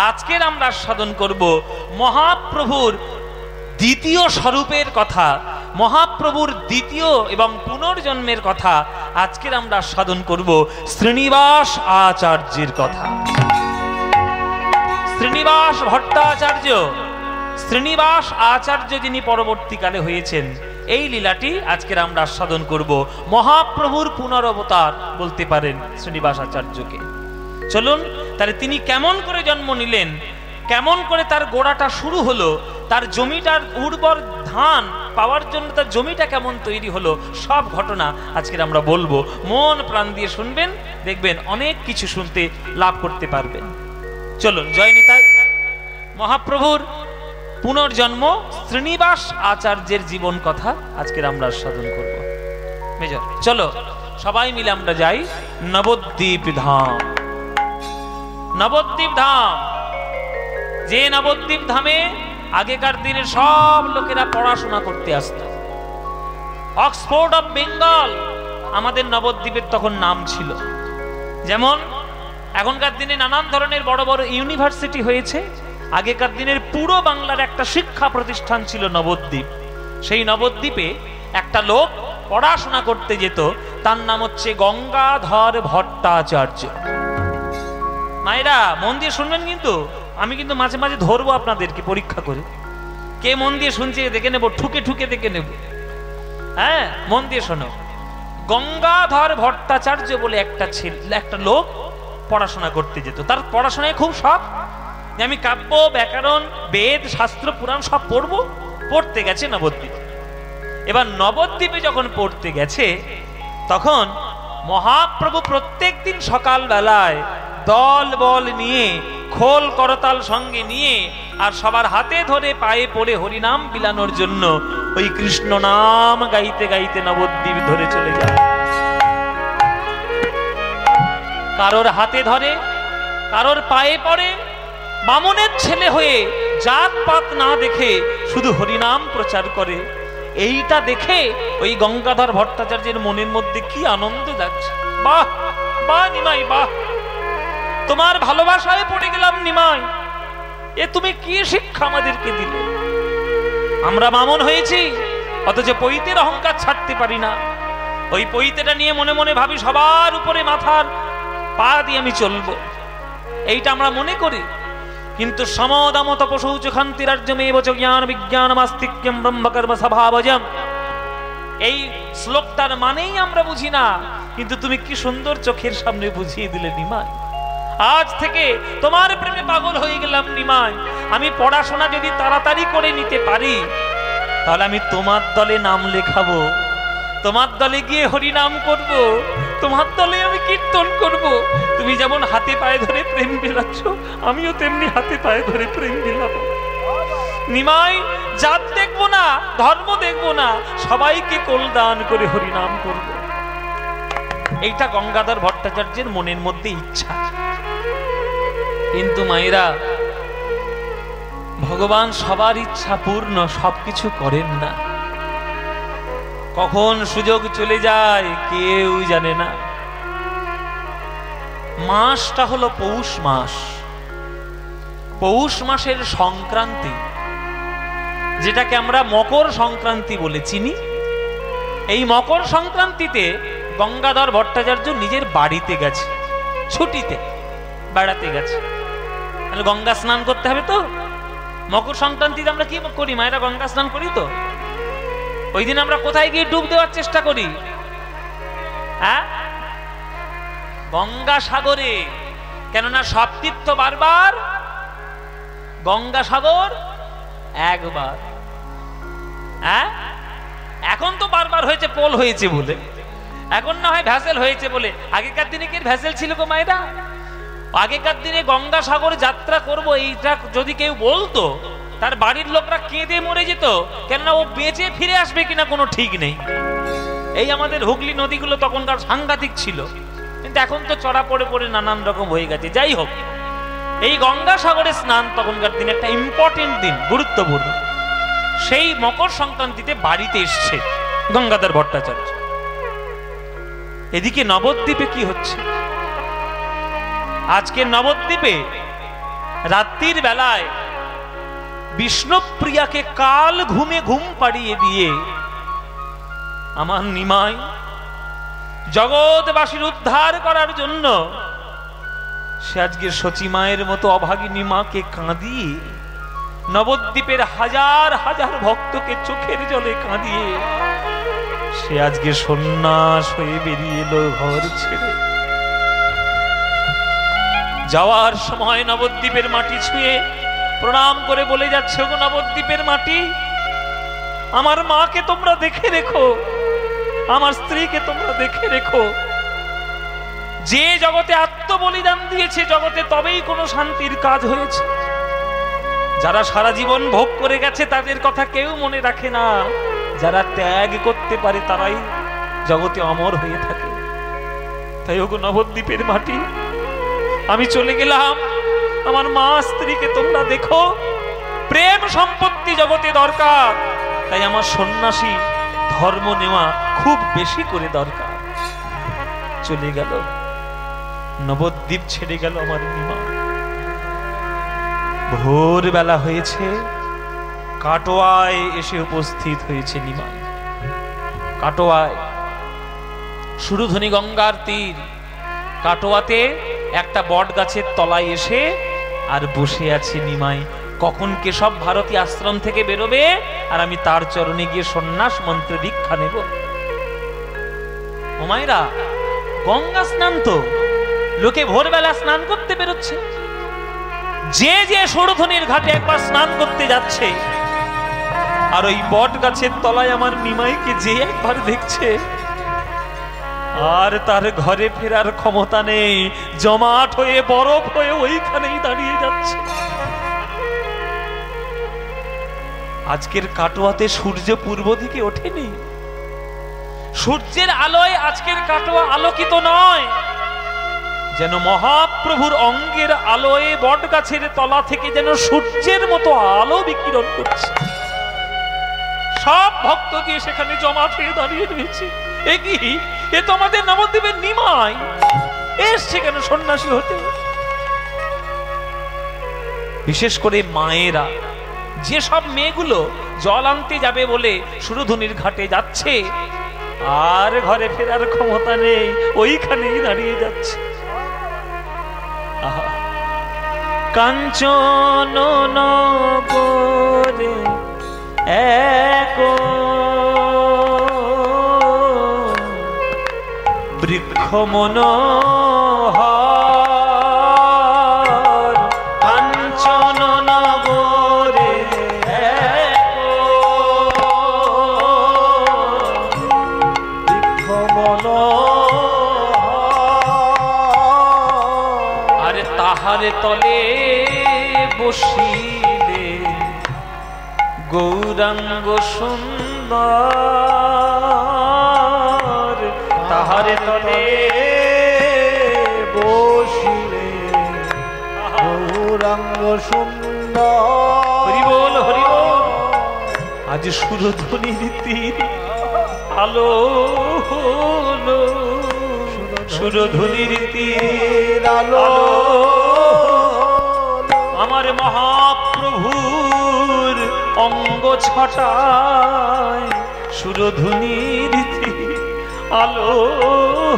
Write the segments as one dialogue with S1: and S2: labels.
S1: আজকের আমরা আস্বাদন করব মহাপ্রভুর দ্বিতীয় স্বরূপের কথা, মহাপ্রভুর দ্বিতীয় এবং পুনর্জন্মের কথা আজকের আমরা আস্বাদন করব শ্রীনিবাস আচার্যের কথা। শ্রীনিবাস ভট্টাচার্য, শ্রীনিবাস আচার্য যিনি পরবর্তীকালে হয়েছেন, এই লীলাটি আজকের আমরা আস্বাদন করব। মহাপ্রভুর পুনরবতার বলতে পারেন শ্রীনিবাস আচার্যকে। চলুন তাহলে তিনি কেমন করে জন্ম নিলেন, কেমন করে তার গোড়াটা শুরু হলো, তার জমিটার উর্বর ধান পাওয়ার জন্য তার জমিটা কেমন তৈরি হলো, সব ঘটনা আজকের আমরা বলবো। মন প্রাণ দিয়ে শুনবেন, দেখবেন অনেক কিছু শুনতে লাভ করতে পারবেন। চলুন জয় নিতাই। মহাপ্রভুর পুনর্জন্ম, শ্রীনিবাস আচার্যের জীবন কথা আজকের আমরা আস্বাদন করব। মেজর চলো সবাই মিলে আমরা যাই নবদ্বীপ ধাম। নবদ্বীপ ধাম, যে নবদ্বীপ ধামে আগেকার দিনে সব লোকেরা পড়াশোনা করতে আসত। অক্সফোর্ড অফ বেঙ্গল আমাদের নবদ্বীপের তখন নাম ছিল। যেমন এখনকার দিনে নানান ধরনের বড় বড় ইউনিভার্সিটি হয়েছে, আগেকার দিনের পুরো বাংলার একটা শিক্ষা প্রতিষ্ঠান ছিল নবদ্বীপ। সেই নবদ্বীপে একটা লোক পড়াশোনা করতে যেত, তার নাম হচ্ছে গঙ্গাধর ভট্টাচার্য। মায়েরা মন দিয়ে শুনবেন, কিন্তু আমি কিন্তু মাঝে মাঝে ধরবো আপনাদেরকে পরীক্ষা করে, কে মন দিয়ে শুনছে দেখে নেব, ঠুকে ঠুকে দেখে নেব। হ্যাঁ, মন দিয়ে শোনো। গঙ্গাধর ভট্টাচার্য বলে একটা লোক পড়াশোনা করতে যেত। তার পড়াশোনায় খুব শখ, যে আমি কাব্য, ব্যাকরণ, বেদ, শাস্ত্র, পুরাণ সব পড়বো। পড়তে গেছে নবদ্বীপ। এবার নবদ্বীপে যখন পড়তে গেছে, তখন মহাপ্রভু প্রত্যেক দিন সকাল বেলায় দল বল নিয়ে, খোল করতাল সঙ্গে নিয়ে, আর সবার হাতে ধরে পায়ে পড়ে হরিনাম বিলানোর জন্য ওই কৃষ্ণ নাম গাইতে গাইতে নবদ্বীপ ধরে চলে যায়। কারোর হাতে ধরে, কারোর পায়ে পড়ে, বামনের ছেলে হয়ে জাতপাত না দেখে শুধু হরিনাম প্রচার করে। এইটা দেখে ওই গঙ্গাধর ভট্টাচার্যের মনের মধ্যে কি আনন্দ যাচ্ছে। বাহ বাহ নিমাই, বাহ, তোমার ভালোবাসায় পড়ে গেলাম নিমাই, এ তুমি কি শিক্ষা আমাদেরকে দিলে। আমরা বামন হয়েছি, অথচ পৈতের অহংকার ছাড়তে পারি না। ওই পৈতেটা নিয়ে মনে মনে ভাবি সবার উপরে মাথার পা দিয়ে আমি চলবো, এইটা আমরা মনে করি। কিন্তু সমদাম তপসৌচ খান্তিরাজ্যমেব চ জ্ঞান বিজ্ঞানমাস্তিক্যম ব্রহ্মকর্ম স্বভাবজম, এই শ্লোকটার মানেই আমরা বুঝি না, কিন্তু তুমি কি সুন্দর চোখের সামনে বুঝিয়ে দিলে নিমাই। আজ থেকে তোমার প্রেমে পাগল হয়ে গেলাম নিমাই। আমি পড়াশোনা যদি তাড়াতাড়ি করে নিতে পারি, তাহলে আমি তোমার দলে নাম লেখাবো, তোমার দলে গিয়ে হরি নাম করব, তোমার দলে আমি কীর্তন করব। তুমি যেমন হাতে পায়ে ধরে প্রেম বিলাচ্ছ, আমিও তেমনি হাতে পায়ে ধরে প্রেম বিলাবো। নিমাই, জাত দেখবো না, ধর্ম দেখবো না, সবাইকে কল্যাণ করে হরি নাম করব। এইটা গঙ্গাধর ভট্টাচার্যের মনের মধ্যে ইচ্ছা। কিন্তু মায়েরা, ভগবান সবার ইচ্ছা পূর্ণ সবকিছু করেন না। কখন সুযোগ চলে যায় কেউ জানে না। মাসটা হলো পৌষ মাস। পৌষ মাসের সংক্রান্তি, যেটাকে আমরা মকর সংক্রান্তি বলে চিনি, এই মকর সংক্রান্তিতে গঙ্গাধর ভট্টাচার্য নিজের বাড়িতে গেছে, ছুটিতে বেড়াতে গেছে। তাহলে গঙ্গা স্নান করতে হবে তো। মকর সংক্রান্তিতে আমরা কি করি মায়েরা? গঙ্গা স্নান করি তো। ওই দিন আমরা কোথায় গিয়ে ডুব দেওয়ার চেষ্টা করি? হ্যাঁ, গঙ্গা সাগরে। কেননা সব তীর্থ বারবার, গঙ্গা সাগর একবার। হ্যাঁ, এখন তো বারবার হয়েছে, পোল হয়েছে বলে, এখন না হয় ভ্যাসেল হয়েছে বলে। আগেকার দিনে কি ভ্যাসেল ছিল গো মায়েরা? আগেকার দিনে গঙ্গা সাগর যাত্রা করব এইটা যদি কেউ বলতো, তার বাড়ির লোকরা কেঁদে মরে যেত। কেননা ও বেঁচে ফিরে আসবে কিনা কোনো ঠিক নেই। এই আমাদের হুগলি নদীগুলো তখনকার সাংঘাতিক ছিল, কিন্তু এখন তো চড়া পড়ে পড়ে নানান রকম হয়ে গেছে। যাই হোক, এই গঙ্গা সাগরে স্নান তখনকার দিনে একটা ইম্পর্টেন্ট দিন, গুরুত্বপূর্ণ। সেই মকর সংক্রান্তিতে বাড়িতে এসছে গঙ্গাধর ভট্টাচার্য। এদিকে নবদ্বীপে কি হচ্ছে? আজকে নবদ্বীপে রাত্রির বেলায় বিষ্ণুপ্রিয়াকে কাল ঘুমে ঘুম পাড়িয়ে দিয়ে আমার নিমাই জগৎবাসীর উদ্ধার করার জন্য সে আজকে সচিমায়ের মতো অভাগিনী মাকে কাঁদিয়ে, নবদ্বীপের হাজার হাজার ভক্তকে চোখের জলে কাঁদিয়ে সে আজকে সন্ন্যাস হয়ে বেরিয়ে এলো ঘর ছেড়ে। যাওয়ার সময় নবদ্বীপের মাটি ছুঁয়ে প্রণাম করে বলে যাচ্ছে, ওগো নবদ্বীপের মাটি, আমার মাকে তোমরা দেখে রেখো, আমার স্ত্রীকে তোমরা দেখে রেখো। যে জগতে আত্মবলিদান দিয়েছে জগতে তবেই কোনো শান্তির কাজ হয়েছে। যারা সারা জীবন ভোগ করে গেছে তাদের কথা কেউ মনে রাখে না, যারা ত্যাগ করতে পারে তারাই জগতে অমর হয়ে থাকে। তাই ওগো নবদ্বীপের মাটি, আমি চলে গেলাম, আমার মা স্ত্রীকে তোমরা দেখো। প্রেম সম্পত্তি জগতে দরকার, তাই আমার সন্ন্যাসী ধর্ম নেওয়া খুব বেশি করে দরকার। চলে গেল, নবদ্বীপ ছেড়ে গেল আমার নিমা। ভোর বেলা হয়েছে, কাটোয়ায় এসে উপস্থিত হয়েছে নিমাই। কাটোয়ায় সুরধনী গঙ্গার তীর, কাটোয়াতে একটা বট গাছের তলায় এসে আর বসে আছে নিমাই। কখন কেশব ভারতী আশ্রম থেকে বেরোবে আর আমি তার চরণে গিয়ে সন্ন্যাস মন্ত্র দীক্ষা নেব। ও মায়েরা, গঙ্গা স্নান তো লোকে ভোরবেলা স্নান করতে বেরোচ্ছে। যে যে সুরধনীর ঘাটে একবার স্নান করতে যাচ্ছে আর ওই বট গাছের তলায় আমার নিমাইকে যে একবার দেখছে আর তার ঘরে ফেরার ক্ষমতা নেই, জমাট হয়ে বরফ হয়ে ওইখানেই দাঁড়িয়ে যাচ্ছে। আজকের কাটোয়াতে সূর্য পূর্ব দিকে ওঠেনি, সূর্যের আলোয় আজকের কাটোয়া আলোকিত নয়, যেন মহাপ্রভুর অঙ্গের আলোয় বট গাছের তলা থেকে যেন সূর্যের মতো আলো বিকিরণ করছে। সব ভক্ত দিয়ে সেখানে জমাট হয়ে দাঁড়িয়ে রয়েছে। এ কি, এ তো আমাদের নবদ্বীপের নিমাই এসছে কেন সন্ন্যাসী হতে। বিশেষ করে মায়েরা, যে সব মেয়েগুলো জল আনতে যাবে বলে সুরধনীর ঘাটে যাচ্ছে আর ঘরে ফেরার ক্ষমতা নেই, ওইখানেই দাঁড়িয়ে যাচ্ছে। কাঞ্চন নগরে এক বৃক্ষ মনোহর, কাঞ্চন নগরে এক বৃক্ষ মনোহর, আরে তাহারে তলে বসিলে গৌরাঙ্গ সুন্দর, তাহারে তলে বসিলে গৌরাঙ্গ সুন্দর। হরি বল, হরি বল। আজ সুরধনীর তীর আলো হলো, সুরধনীর তীর আলো আমার মহাপ্রভুর অঙ্গ ছটায়, সুরধনীর তীর আলো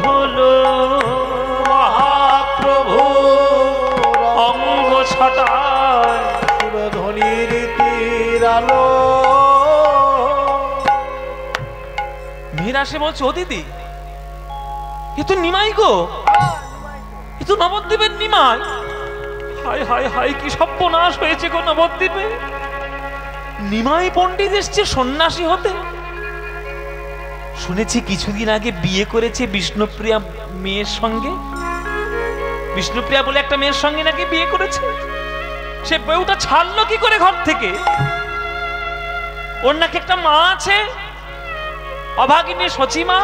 S1: হলো মহাপ্রভু অঙ্গ ছটায়, সুরধনীর তীর আলো। মেয়েরা সে বলছে, ও দিদি, এ তো নিমাই গো, এ তো নবদ্বীপের নিমাই। হায় হায় হায়, কি সর্বনাশ হয়েছে গো নবদ্বীপে। নিমাই পণ্ডিত এসছে সন্ন্যাসী হতে। শুনেছি কিছুদিন আগে বিয়ে করেছে বিষ্ণুপ্রিয়া মেয়ের সঙ্গে, বিষ্ণুপ্রিয়া বলে একটা মেয়ের সঙ্গে নাকি বিয়ে করেছে। সে বউটা ছাড়লো কি করে ঘর থেকে? ওর নাকি একটা মা আছে, অভাগিনী সচিমা,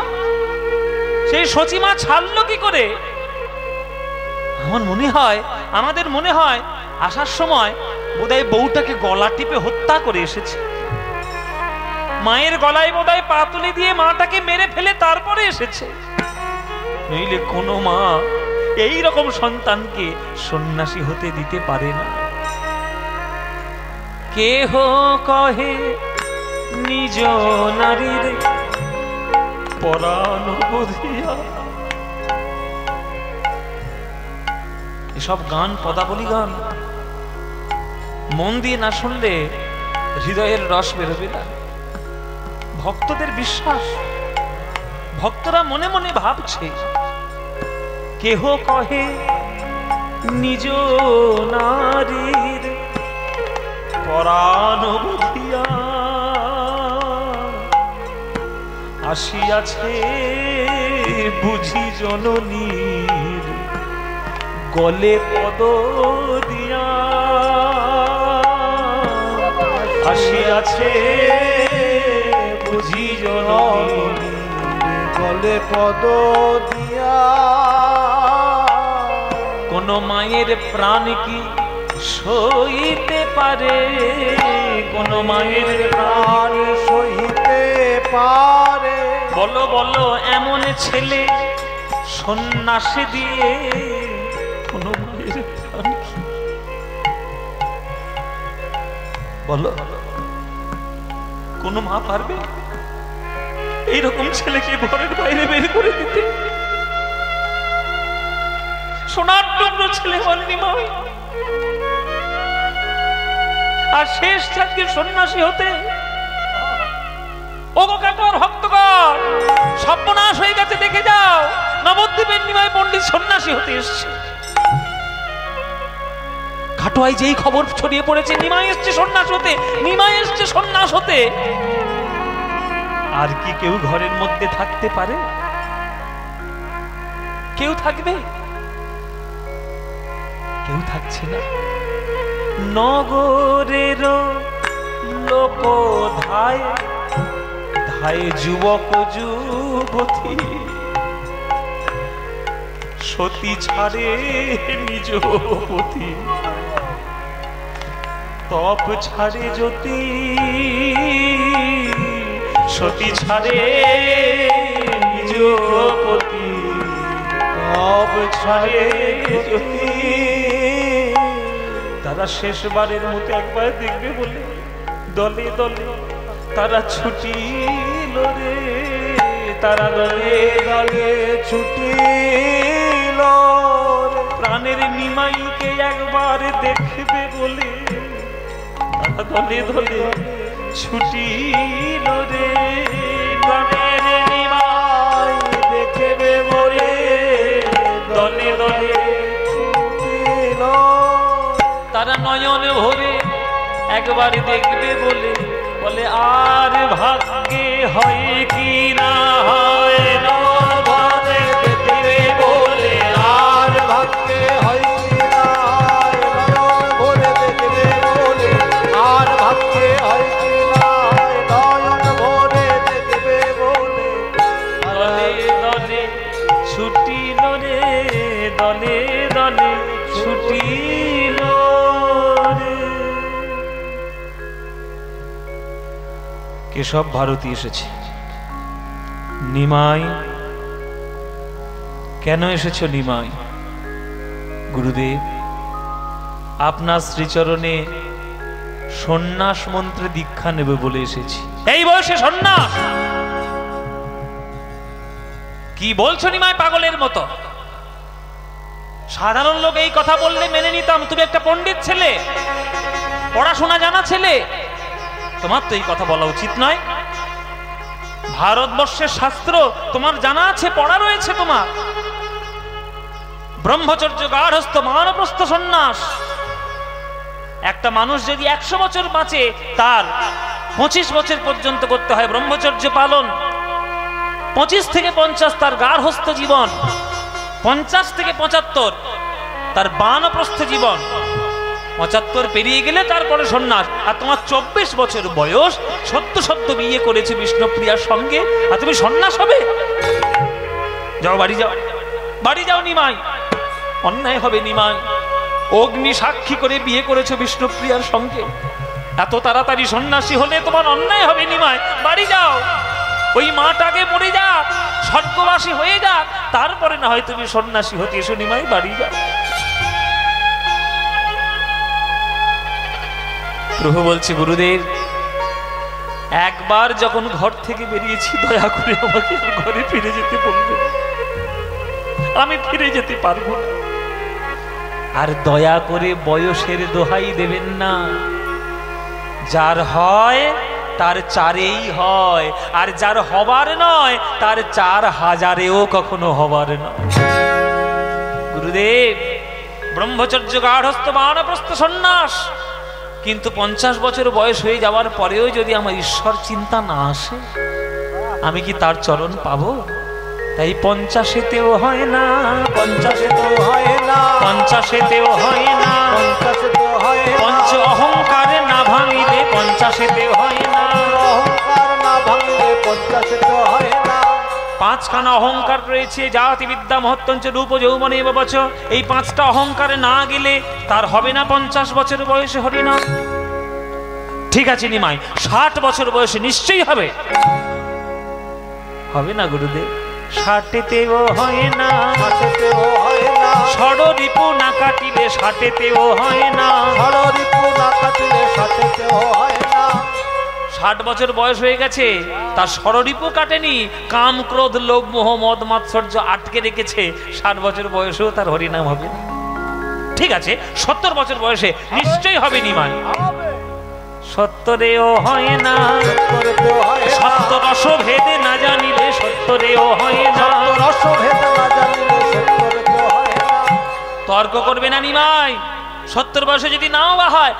S1: সেই সচিমা ছাড়লো কি করে? আমার মনে হয়, আমাদের মনে হয় আসার সময় বোধহয় বউটাকে গলা টিপে হত্যা করে এসেছে। মায়ের গলায় বোধহয় পা তুলে দিয়ে মাটাকে মেরে ফেলে তারপরে এসেছে। নইলে কোনো মা এই রকম সন্তানকে সন্ন্যাসী হতে দিতে পারে না। কেহ কহে নিজ নারীর পরাণ বুঝিয়া। এসব গান পদাবলী গান, মন দিয়ে না শুনলে হৃদয়ের রস বেরোবে না। ভক্তদের বিশ্বাস, ভক্তরা মনে মনে ভাবছে কেহ কহে নিজ নারীর পরাণ বুঝিয়া, আসিয়াছে বুঝি জননীর গলে পদ দিয়া। আসিয়াছে বুঝি জননীর
S2: গলে পদ দিয়া।
S1: কোন মায়ের প্রাণ কি সইতে পারে, কোন মায়ের প্রাণ
S2: সইতে পারে।
S1: বলো বলো এমন ছেলে সন্ন্যাসী দিয়ে কোন মায়ের প্রাণ কি, বলো কোন মা পারবে এইরকম ছেলেকে ঘরের বাইরে বের করে দিতে? সোনার টুকরো ছেলে হননি মা, আর শেষ চাকরির সন্ন্যাসী হতে। ওগো কাটোয়ার ভক্তগণ, সর্বনাশ হয়ে গেছে, দেখে যাও নবদ্বীপের নিমাই পণ্ডিত সন্ন্যাসী হতে এসছে। কাটোয়ায় যেই খবর ছড়িয়ে পড়েছে নিমাই এসছে সন্ন্যাস হতে, নিমাই এসছে সন্ন্যাস হতে, আর কি কেউ ঘরের মধ্যে থাকতে পারে? কেউ থাকবে? কেউ থাকছে না। নগরের লোক ধায় ধায় যুবক যুবতী, সতী ছাড়ে নিজ পতি, তপ ছাড়ে জ্যোতি, সতী ছাড়ে নিজ পতি, তপ ছাড়ে জ্যোতি। তারা শেষবারের মতো একবার দেখবে বলে দলে দলে তারা ছুটিল রে, তারা দলে দলে ছুটিল। প্রাণের নিমাইকে একবার দেখবে বলে তারা দলে দলে ছুটিল রে, প্রাণের নিমাই দেখবে বলে দলে দলে ছুটিল। তারা নয়ন ভরে একবার দেখবে বলে, বলে আর ভাগ্যে হয় কি না হয়, নভাবে দেখবে বলে
S2: আর ভাগ্যে হয় কি না হয়, নয়ন ভরে দেখবে বলে আর ভাগ্যে হয় কি না হয়, নয়ন ভরে দেখবে বলে।
S1: দলে দলে ছুটিল রে, দলে দলে ছুটিল রে। কেশব ভারতী এসেছে। নিমাই কেন এসেছো নিমাই? গুরুদেব, আপনার শ্রীচরণে সন্ন্যাস মন্ত্রে দীক্ষা নেবে বলে এসেছি। এই বয়সে সন্ন্যাস? কি বলছো নিমাই পাগলের মতো? সাধারণ লোক এই কথা বললে মেনে নিতাম, তুমি একটা পণ্ডিত ছেলে, পড়াশোনা জানা ছেলে, তোমার তো এই কথা বলা উচিত নয়। ভারতবর্ষের শাস্ত্র তোমার জানা আছে, পড়া রয়েছে তোমার। ব্রহ্মচর্য, গার্হস্থ, মানপ্রস্থ, সন্ন্যাস। একটা মানুষ যদি 100 বছর বাঁচে, তার 25 বছর পর্যন্ত করতে হয় ব্রহ্মচর্য পালন, 25 থেকে 50 তার গার্হস্থ জীবন, 50 থেকে 75 তার বানপ্রস্থ জীবন, 75 পেরিয়ে গেলে তারপরে সন্ন্যাস। আর তোমার 24 বছর বয়স, সদ্য বিয়ে করেছে বিষ্ণুপ্রিয়ার সঙ্গে, আর তুমি সন্ন্যাস হবে? যাও বাড়ি যাও, বাড়ি যাও নিমাই, অন্যায় হবে নিমাই। অগ্নি সাক্ষী করে বিয়ে করেছো বিষ্ণুপ্রিয়ার সঙ্গে, এত তাড়াতাড়ি সন্ন্যাসী হলে তোমার অন্যায় হবে নিমাই। বাড়ি যাও, ওই মাটাকে মরে যাক, স্বর্গবাসী হয়ে যাক, তারপরে না হয় তুমি সন্ন্যাসী হতে এসো নিমাই, বাড়ি যাও। প্রভু বলছে, গুরুদেব একবার যখন ঘর থেকে বেরিয়েছি দয়া করে আমাকে আর ঘরে ফিরে যেতে বলবে, আমি ফিরে যেতে পারবো না। আর দয়া করে বয়সের দোহাই দেবেন না, যার হয় তার চারেই হয়, আর যার হবার নয় তার 4000-এও কখনো হবার নয়। গুরুদেব ব্রহ্মচর্য, গার্হস্থ্য, বানপ্রস্থ, সন্ন্যাস, কিন্তু 50 বছর বয়স হয়ে যাওয়ার পরেও যদি আমার ঈশ্বর চিন্তা না আসে, আমি কি তার চরণ পাবো? তাই 50-তেও হয় না,
S2: 50-তেও হয় না,
S1: 50-তেও হয় না,
S2: 50-তেও হয় না,
S1: পঞ্চ অহংকারে না ভাঙিলে 50-তেও হয় না,
S2: অহংকার না ভাঙিলে 50-তেও হয় না।
S1: 5খানা অহংকার রয়েছে, জাতি, বিদ্যা, মহত্তঞ্চ, রূপ, যৌবন এব বচ। এই 5টা অহংকারে না গেলে তার হবে না 50 বছর বয়সে হরিনাম। ঠিক আছে নিমাই, 60 বছর বয়সে নিশ্চয়ই হবে। হবে না গুরুদেব, 60-তেও হয় না,
S2: 60-তেও হয় না,
S1: ষড়রিপু না কাটিলে 60-তেও হয় না,
S2: ষড়রিপু না কাটিলে 60-তেও হয় না।
S1: 60 বছর বয়স হয়ে গেছে, তার ষড়রিপু কাটেনি, কাম, ক্রোধ, লোভ, মোহ, মদ, মাৎসর্য আটকে রেখেছে, 60 বছর বয়সেও তার হরিনাম হবে না। ঠিক আছে 70 বছর বয়সে নিশ্চয়ই হবে নিমাই। 70-এও হয় না,
S2: 70-তেও হয় না,
S1: সত্য রস ভেদে না জানিলে 70-এও হয় না,
S2: রসভেদ না জানিলে 70-তেও হয় না।
S1: তর্ক করবে না নিমাই। 70 বয়সে যদি নাও বা হয়,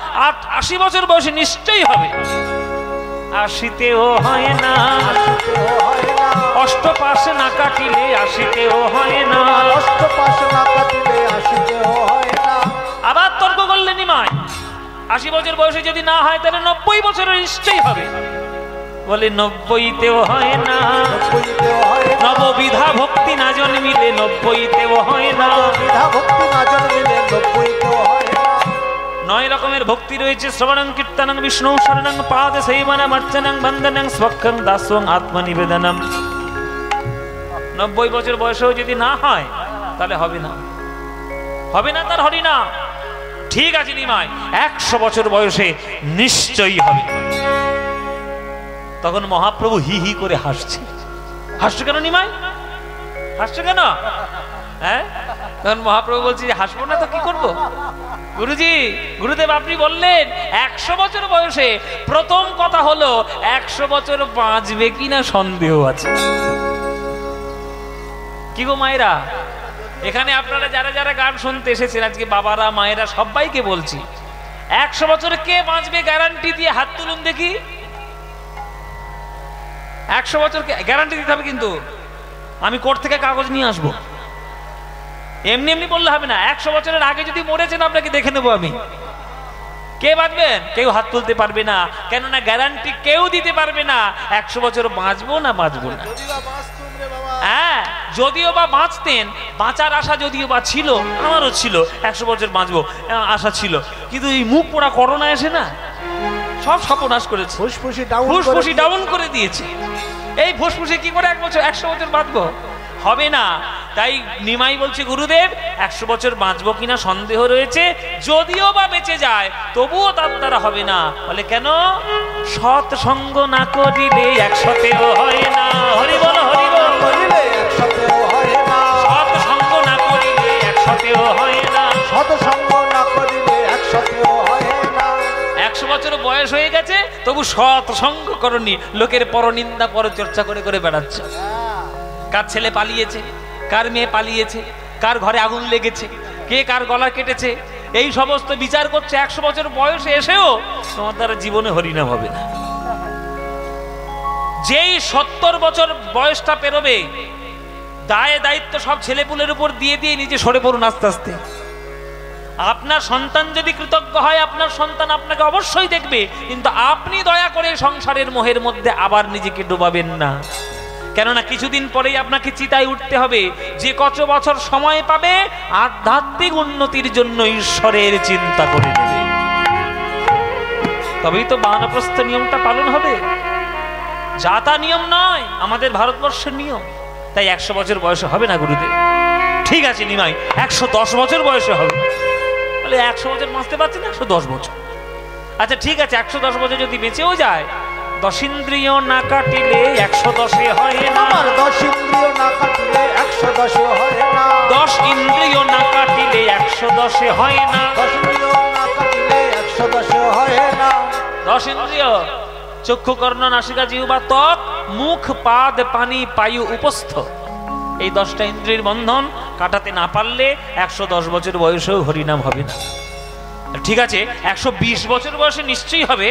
S1: 80 বছর বয়সে নিশ্চয়ই হবে। 80-তেও হয় না,
S2: 80-তেও হয় না,
S1: অষ্টপাশে না কাটিলে 80-তেও হয় না,
S2: অষ্টপাশে না কাটিলে 80-তেও হয় না।
S1: আবার তর্ক করলে নিমাই, 80 বছর বয়সে যদি না হয় তাহলে 90 বছরের নিশ্চয়ই হবে। বলে 90-তেও হয় না,
S2: 90-তেও হয় না,
S1: নববিধা ভক্তি না জন্মিলে 90-তেও হয় না।
S2: বিধা ভক্তি না জন্মিলে 90-তেও হয় না।
S1: 9 রকমের ভক্তি রয়েছে, শ্রবণং, কীর্তনং, বিষ্ণু শরণং, পাদ সেবনং, অর্চনং, বন্দনং, স্বক্ষং, দাস্যং, আত্মনিবেদনম। 90 বছর বয়সেও যদি না হয় তাহলে হবে না, হবে না তার হরিনাম। ঠিক আছে নিমাই, 100 বছর বয়সে নিশ্চয়ই হবে। তখন মহাপ্রভু হি হি করে হাসছে। হাসছে কেন নিমাই, হাসছে কেন? হ্যাঁ, তখন মহাপ্রভু বলছে যে হাসবো না তো কি করবো? গুরুজি, গুরুদেব আপনি বললেন 100 বছর বয়সে, প্রথম কথা হলো 100 বছর বাঁচবে কিনা সন্দেহ আছে। কি গো মায়েরা, এখানে আপনারা যারা যারা গান শুনতে এসেছেন আজকে, বাবারা, মায়েরা, সবাইকে বলছি, 100 বছরে কে বাঁচবে গ্যারান্টি দিয়ে হাত তুলুন দেখি। 100 বছর গ্যারান্টি দিতে হবে, কিন্তু আমি কোর্ট থেকে কাগজ নিয়ে আসবো। এমনি এমনি বললে হবে না। 100 বছরের আগে যদি মরেছেন আপনাকে দেখে নেবো আমি। কে বাঁচবেন? কেউ হাত তুলতে পারবে না, কেননা গ্যারান্টি কেউ দিতে পারবে না 100 বছর বাঁচবো না বাঁচবো না। হ্যাঁ, যদিও বা বাঁচতেন, বাঁচার আশা যদিও বা ছিল, আমারও ছিল, 100 বছর বাঁচবো আশা ছিল, কিন্তু এই মুখ পোড়া করোনা এসে না সব সর্বনাশ করেছে, ফুসফুসি ডাউন করে দিয়েছে। এই ফুসফুসি কি করে 100 বছর বাঁচবো? হবে না। তাই নিমাই বলছে, গুরুদেব 100 বছর বাঁচবো কিনা সন্দেহ রয়েছে, যদিও বা বেঁচে যায় তবুও তার দ্বারা হবে না। বলে কেন? সৎসঙ্গ না করিলে 100-তেও হয় না। হরি বল, হরি বল।
S2: সৎসঙ্গ
S1: না করিলে 100-তেও হয় না।
S2: সৎসঙ্গ না করিলে 100-তেও হয় না।
S1: 100 বছর বয়স হয়ে গেছে তবু সৎসঙ্গ করনি, লোকের পরনিন্দা পরচর্চা করে করে বেড়াচ্ছে। কার ছেলে পালিয়েছে, কার মেয়ে পালিয়েছে, কার ঘরে আগুন লেগেছে, কে কার গলা কেটেছে, এই সমস্ত বিচার করছে 100 বছর বয়সে এসেও তোমার দ্বারা জীবনে হরিনাম হবে না। যেই 70 বছর বয়সটা পেরোবে, দায় দায়িত্ব সব ছেলেপুলের উপর দিয়ে দিয়ে নিজে সরে পড়ুন আস্তে আস্তে। আপনার সন্তান যদি কৃতজ্ঞ হয়, আপনার সন্তান আপনাকে অবশ্যই দেখবে, কিন্তু আপনি দয়া করে সংসারের মোহের মধ্যে আবার নিজেকে ডোবাবেন না। কেননা কিছুদিন পরেই আপনাকে চিতায় উঠতে হবে। যে কত বছর সময় পাবে আধ্যাত্মিক উন্নতির জন্য ঈশ্বরের চিন্তা করে নেবে, তবেই তো বানপ্রস্থ নিয়মটা পালন হবে। যা তা নিয়ম নয়, আমাদের ভারতবর্ষের নিয়ম। তাই 100 বছর বয়সে হবে না গুরুদেব। ঠিক আছে নিমাই, 110 বছর বয়সে হবে। বলে 100 বছর বাঁচতে পারছি না, 110 বছর। আচ্ছা ঠিক আছে, 110 বছর যদি বেঁচেও যায়, 10 ইন্দ্রিয় না কাটিলে 110 হয় না।
S2: আমার 10 ইন্দ্রিয় না কাটিলে 110 হয় না।
S1: 10 ইন্দ্রিয় না কাটিলে 110 হয় না।
S2: 10 ইন্দ্রিয় না কাটিলে 110 হয় না।
S1: 10 ইন্দ্রিয় চক্ষু, কর্ণ, নাসিকা, জিহ্বা, ত্বক, মুখ, পাদ, পানি, পায়ু, উপস্থ, এই 10টা ইন্দ্রিয়ের বন্ধন কাটাতে না পারলে 110 বছর বয়সেও হরিনাম হবে না। ঠিক আছে, 120 বছর বয়সে নিশ্চয়ই হবে,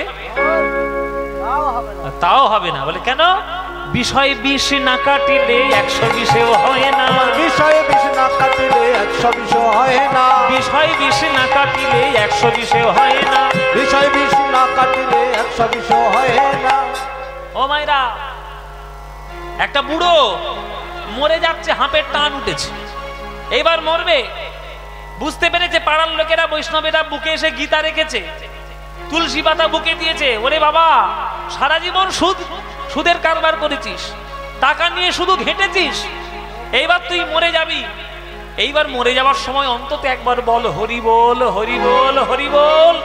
S1: তাও হবে না। বলে কেন? বিষয় বিষ না কাটিলে 120 হয় না।
S2: বিষয় বিষ না কাটিলে 120 হয় না।
S1: বিষয় বিষ না কাটিলে 120 হয় না।
S2: বিষয় বিষ না কাটিলে 120 হয় না।
S1: ও মাইরা, একটা বুড়ো মরে যাচ্ছে, হাঁপের টান উঠেছে, এইবার মরবে, বুঝতে পেরেছে, পাড়ার লোকেরা, বৈষ্ণবেরা বুকে এসে গীতা রেখেছে, তুলসী পাতা বুকে দিয়েছে। ওরে বাবা, সারা জীবন সুদের কারবার করেছিস, টাকা নিয়ে শুধু ঘেঁটেছিস, এইবার তুই মরে যাবি। এইবার মরে যাওয়ার সময় অন্তত একবার বল হরি বল, হরি বল, হরি বল।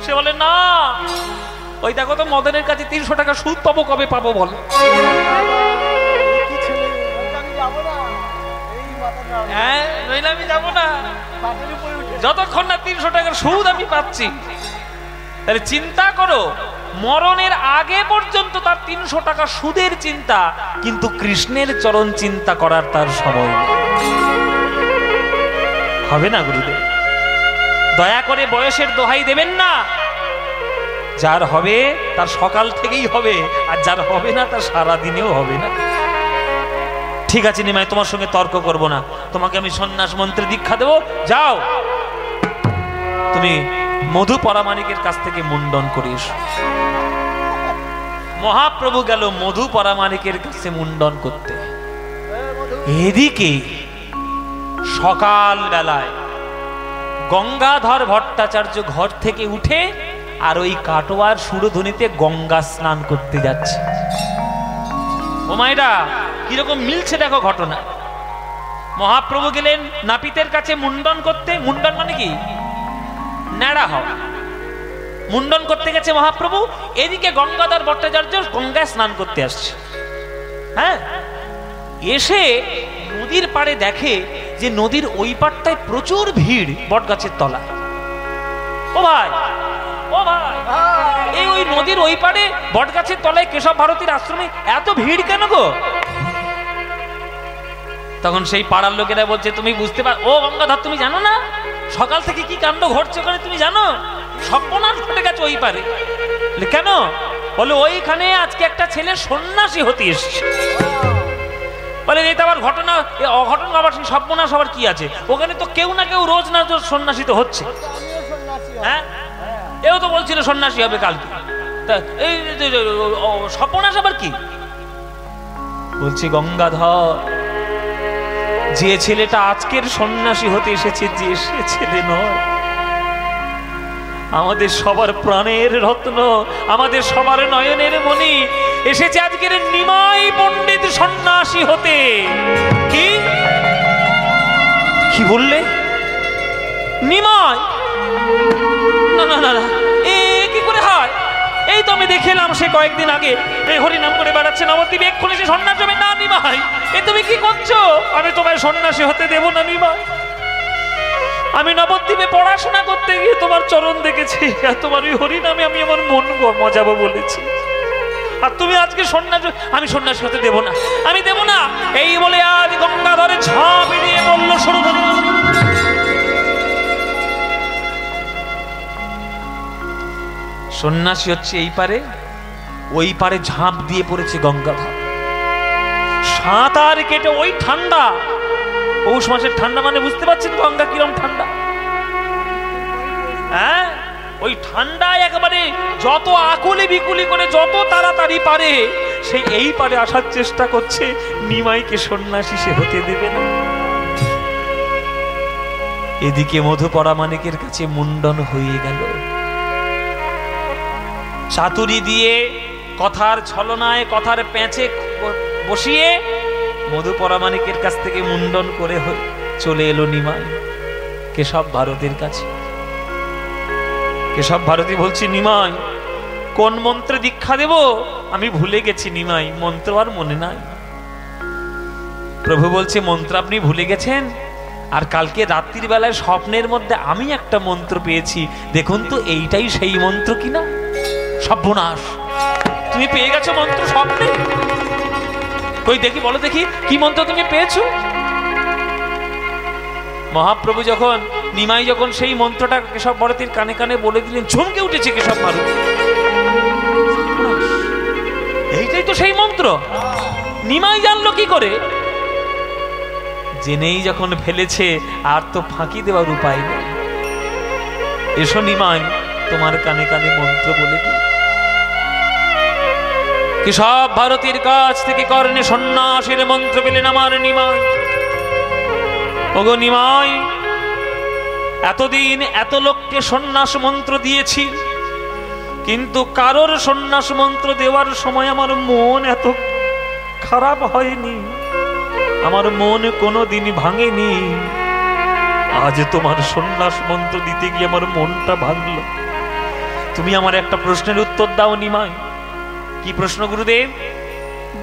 S1: সে বলে না, ওই দেখো তো মদনের কাছে 300 টাকা সুদ পাবো, কবে পাবো বল? হ্যাঁ, নইলে আমি যাবো না, যতক্ষণ না 300 টাকার সুদ আমি পাচ্ছি। তাহলে চিন্তা করো, মরণের আগে পর্যন্ত তার 300 টাকা সুদের চিন্তা, কিন্তু কৃষ্ণের চরণ চিন্তা করার তার সময় হবে না। গুরুদেব, দয়া করে বয়সের দোহাই দেবেন না। যার হবে তার সকাল থেকেই হবে, আর যার হবে না তার সারা দিনেও হবে না। ঠিক আছে নিমাই, তোমার সঙ্গে তর্ক করব না, তোমাকে আমি সন্ন্যাস মন্ত্রে দীক্ষা দেবো। যাও, তুমি মধু পরামানিকের কাছ থেকে মুন্ডন করিস। মহাপ্রভু গেল মধু পরামানিকের কাছে মুন্ডন করতে। এদিকে সকাল বেলায় গঙ্গাধর ভট্টাচার্য ঘর থেকে উঠে আর ওই কাটোয়ার সুরধ্বনিতে গঙ্গা স্নান করতে যাচ্ছে। ও মায়েরা, কিরকম মিলছে দেখো ঘটনা। মহাপ্রভু গেলেন নাপিতের কাছে মুন্ডন করতে। মুন্ডন মানে কি? ন্যাড়া হওয়া। মুন্ডন করতে গেছে মহাপ্রভু, এদিকে গঙ্গাধর ভট্টাচার্য গঙ্গায় স্নান করতে আসছে। হ্যাঁ, এসে নদীর পাড়ে দেখে যে নদীর ওই পাড়টায় প্রচুর ভিড় বটগাছের তলায়। ও ভাই, ও ভাই, এই ওই নদীর ওই পাড়ে বটগাছের তলায় কেশব ভারতীর আশ্রমে এত ভিড় কেন গো? তখন সেই পাড়ার লোকেরা বলছে, তুমি বুঝতে পার, ও গঙ্গাধর, তুমি জানো না সকাল থেকে কি কাণ্ড ঘটছে ওখানে? তুমি জানো সর্বনাশ ঘটে গেছে ওই পারে। কেন? বলে ওইখানে আজকে একটা ছেলে সন্ন্যাসী হতে এসছে। বলে এটা আবার ঘটনা, অঘটন আবার সর্বনাশ আবার কি আছে? ওখানে তো কেউ না কেউ রোজ না রোজ সন্ন্যাসী তো হচ্ছে। হ্যাঁ, এও তো বলছিল সন্ন্যাসী হবে কালকে। এই সর্বনাশ আবার কি? বলছি গঙ্গাধর, যে ছেলেটা আজকের সন্ন্যাসী হতে এসেছে, যে সে ছেলে নয়। আমাদের সবার প্রাণের রত্ন, আমাদের সবার নয়নের মণি এসেছে আজকের নিমাই পণ্ডিত সন্ন্যাসী হতে। কি কি বললে? নিমাই? না না না, এ কি করে হয়? এই তো আমি দেখলাম সে কয়েকদিন আগে এই হরিনাম করে বেড়াচ্ছে নবদ্বীপে, এক্ষুনি সে সন্ন্যাসী হবে। না নিমাই, এ তুমি কি করছো? আমি তোমায় সন্ন্যাসী হতে দেব না নিমাই। আমি নবদ্বীপে পড়াশোনা করতে গিয়ে তোমার চরণ দেখেছি, আর তোমার ওই হরিনামে আমি আমার মন মজাবো বলেছি, আর তুমি আজকে সন্ন্যাসী। আমি সন্ন্যাসী হতে দেব না, আমি দেব না। এই বলে আজ গঙ্গাধরে ঝাঁপ দিয়ে বলল সুরধনী। সন্ন্যাসী হচ্ছে এই পারে, ওই পারে ঝাঁপ দিয়ে পড়েছে গঙ্গাধর। সাঁতার কেটে ওই ঠান্ডা, পৌষ মাসের ঠান্ডা মানে বুঝতে পারছেন গঙ্গা কিরম ঠান্ডা। হ্যাঁ, ওই ঠান্ডায় একেবারে যত আকুলি বিকুলি করে যত তাড়াতাড়ি পারে সে এই পারে আসার চেষ্টা করছে। নিমাইকে সন্ন্যাসী সে হতে দেবে না। এদিকে মধু পরামানিকের কাছে মুন্ডন হয়ে গেল। চাতুরি দিয়ে কথার ছলনায়, কথার প্যাঁচে বসিয়ে মধু পরামানিকের কাছ থেকে মুন্ডন করে চলে এলো নিমাই কেশব ভারতের কাছে। কেশব ভারতী বলছি, নিমাই কোন মন্ত্রে দীক্ষা দেব আমি ভুলে গেছি নিমাই, মন্ত্র আর মনে নাই। প্রভু বলছে, মন্ত্র আপনি ভুলে গেছেন? আর কালকে রাত্রির বেলায় স্বপ্নের মধ্যে আমি একটা মন্ত্র পেয়েছি, দেখুন তো এইটাই সেই মন্ত্র কিনা। সর্বনাশ, তুমি পেয়ে গেছো মন্ত্র স্বপ্নে? কই দেখি, বলো দেখি কি মন্ত্র তুমি পেয়েছো। মহাপ্রভু যখন নিমাই যখন সেই মন্ত্রটা কেশব ভারতীর কানে কানে বলে দিলেন, চমকে উঠেছে কেশব ভারতী। এইটাই তো সেই মন্ত্র। নিমাই জানলো কি করে? জেনেই যখন ফেলেছে আর তো ফাঁকি দেওয়ার উপায় নেই। এসো নিমাই, তোমার কানে কানে মন্ত্র বলে দিই। কেশব ভারতীর কাছ থেকে কর্ণে সন্ন্যাসের মন্ত্র পেলেন আমার নিমাই। ওগো নিমাই, এতদিন এত লোককে সন্ন্যাস মন্ত্র দিয়েছি, কিন্তু কারোর সন্ন্যাস মন্ত্র দেওয়ার সময় আমার মন এত খারাপ হয়নি, আমার মন কোনোদিন ভাঙেনি। আজ তোমার সন্ন্যাস মন্ত্র দিতে গিয়ে আমার মনটা ভাঙল। তুমি আমার একটা প্রশ্নের উত্তর দাও নিমাই। কি প্রশ্ন গুরুদেব?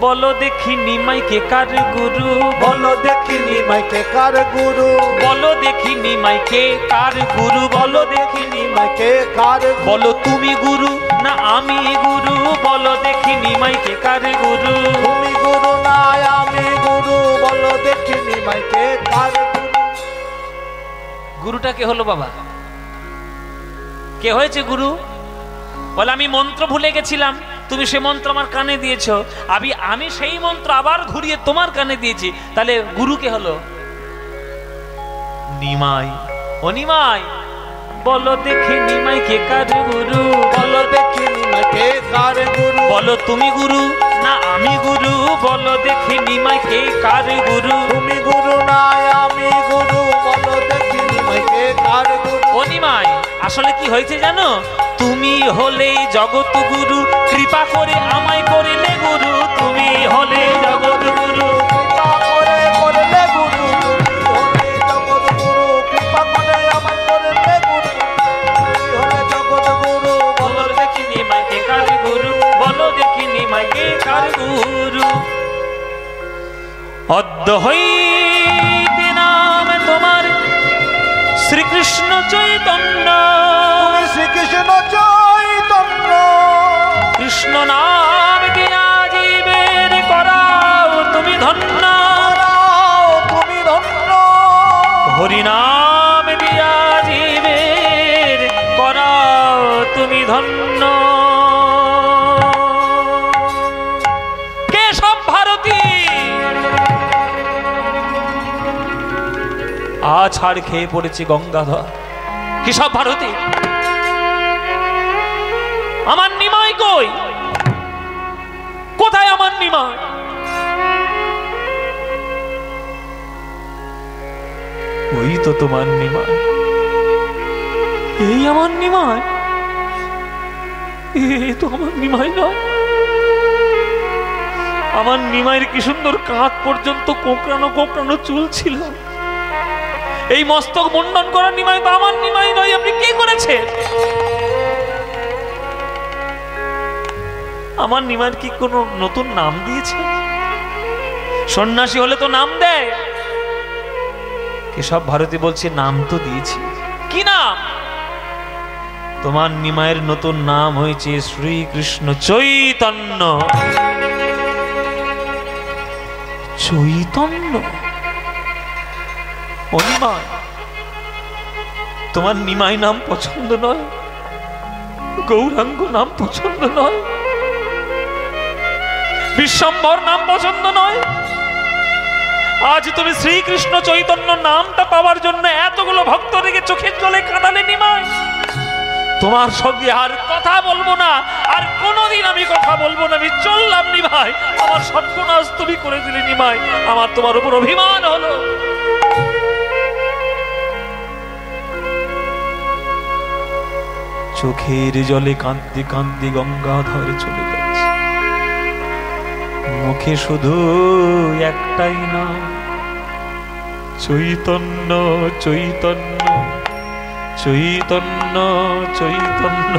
S1: বলো দেখি নিমাই কে কার গুরু?
S2: বলো দেখি নিমাই কে কার গুরু?
S1: বলো দেখি নিমাই কে কার গুরু? বলো দেখি
S2: নিমাই কে কার গুরু?
S1: বলো তুমি গুরু না আমি গুরু? বলো দেখি নিমাই কে কার গুরু?
S2: তুমি গুরু না আমি গুরু, বলো দেখি নিমাই কে কার গুরু?
S1: গুরুটা কে হলো বাবা? কে হয়েছে গুরু? বলে আমি মন্ত্র ভুলে গেছিলাম, তুমি সে মন্ত্র আমার কানে দিয়েছো, আমি সেই মন্ত্র আবার ঘুরিয়ে তোমার কানে দিয়েছি, তাহলে গুরু কে হলো? নিমাই। ও নিমাই, বলো দেখি নিমাই কে কার গুরু?
S2: বলো দেখি নিমাই কে কার গুরু?
S1: বলো তুমি গুরু না আমি গুরু? বলো দেখি নিমাই কে কার গুরু?
S2: তুমি গুরু না আমি গুরু, বলো দেখি নিমাই কে কার গুরু?
S1: ও নিমাই, আসলে কি হয়েছে জানো? তুমি হলে জগৎ গুরু, কৃপা করে আমায় করলে গুরু। তুমি হলে জগৎ গুরু,
S2: কৃপা করে করলে গুরু। তুমি হলে জগৎ গুরু, কৃপা করে আমায় করলে গুরু। তুমি হলে জগৎ গুরু,
S1: বলো দেখি নিমাই কে কার গুরু? বলো দেখি নিমাই কে কার গুরু? অদ্য হইতে নাম তোমার শ্রীকৃষ্ণ চৈতন্য।
S2: তুমি শ্রীকৃষ্ণ চৈতন্য।
S1: কৃষ্ণ নাম দিয়া জীবের করাও তুমি ধন্য।
S2: তুমি ধন্য।
S1: হরি নাম দিয়া জীবের করাও তুমি ধন্য। কেশব ভারতী আছাড় খেয়ে পড়েছে গঙ্গাধর। কেশব ভারতী, আমার নিমাই কই? কোথায় আমার নিমাই? ওই তো তোমার নিমাই, এই আমার নিমাই। এই তো আমার নিমাই নয়। আমার নিমাইয়ের কি সুন্দর কাঁধ পর্যন্ত কোঁকড়ানো কোঁকড়ানো চুল ছিল। এই মস্তক মুন্ডন করা নিমাই তো আমার নিমাই নয়। আপনি কি করেছেন? আমার নিমাইয়ের কি কোনো নতুন নাম দিয়েছে? সন্ন্যাসী হলে তো নাম দেয়। কেশব ভারতী বলছে, নাম তো দিয়েছি। কি নাম? তোমার নিমাইয়ের নতুন নাম হয়েছে শ্রীকৃষ্ণ চৈতন্য। চৈতন্য? ও নিমাই, তোমার নিমাই নাম পছন্দ নয়? গৌরাঙ্গ নাম পছন্দ নয়? বিশ্বম্ভর নাম পছন্দ নয়? আজ তুমি শ্রীকৃষ্ণ চৈতন্য নামটা পাওয়ার জন্য এতগুলো ভক্ত রেখে চোখের জলে কাঁদালে নিমাই। তোমার সঙ্গে আর কথা বলবো না, আর কোনোদিন আমি কথা বলবো না। আমি চললাম নিমাই। আমার সর্বনাশ তুমি করে দিলে নিমাই। আমার তোমার উপর অভিমান হলো। চোখের জলে কাঁদতে কাঁদতে গঙ্গাধর চলে যাচ্ছে। মুখে শুধু একটাই নাম, চৈতন্য চৈতন্য চৈতন্য চৈতন্য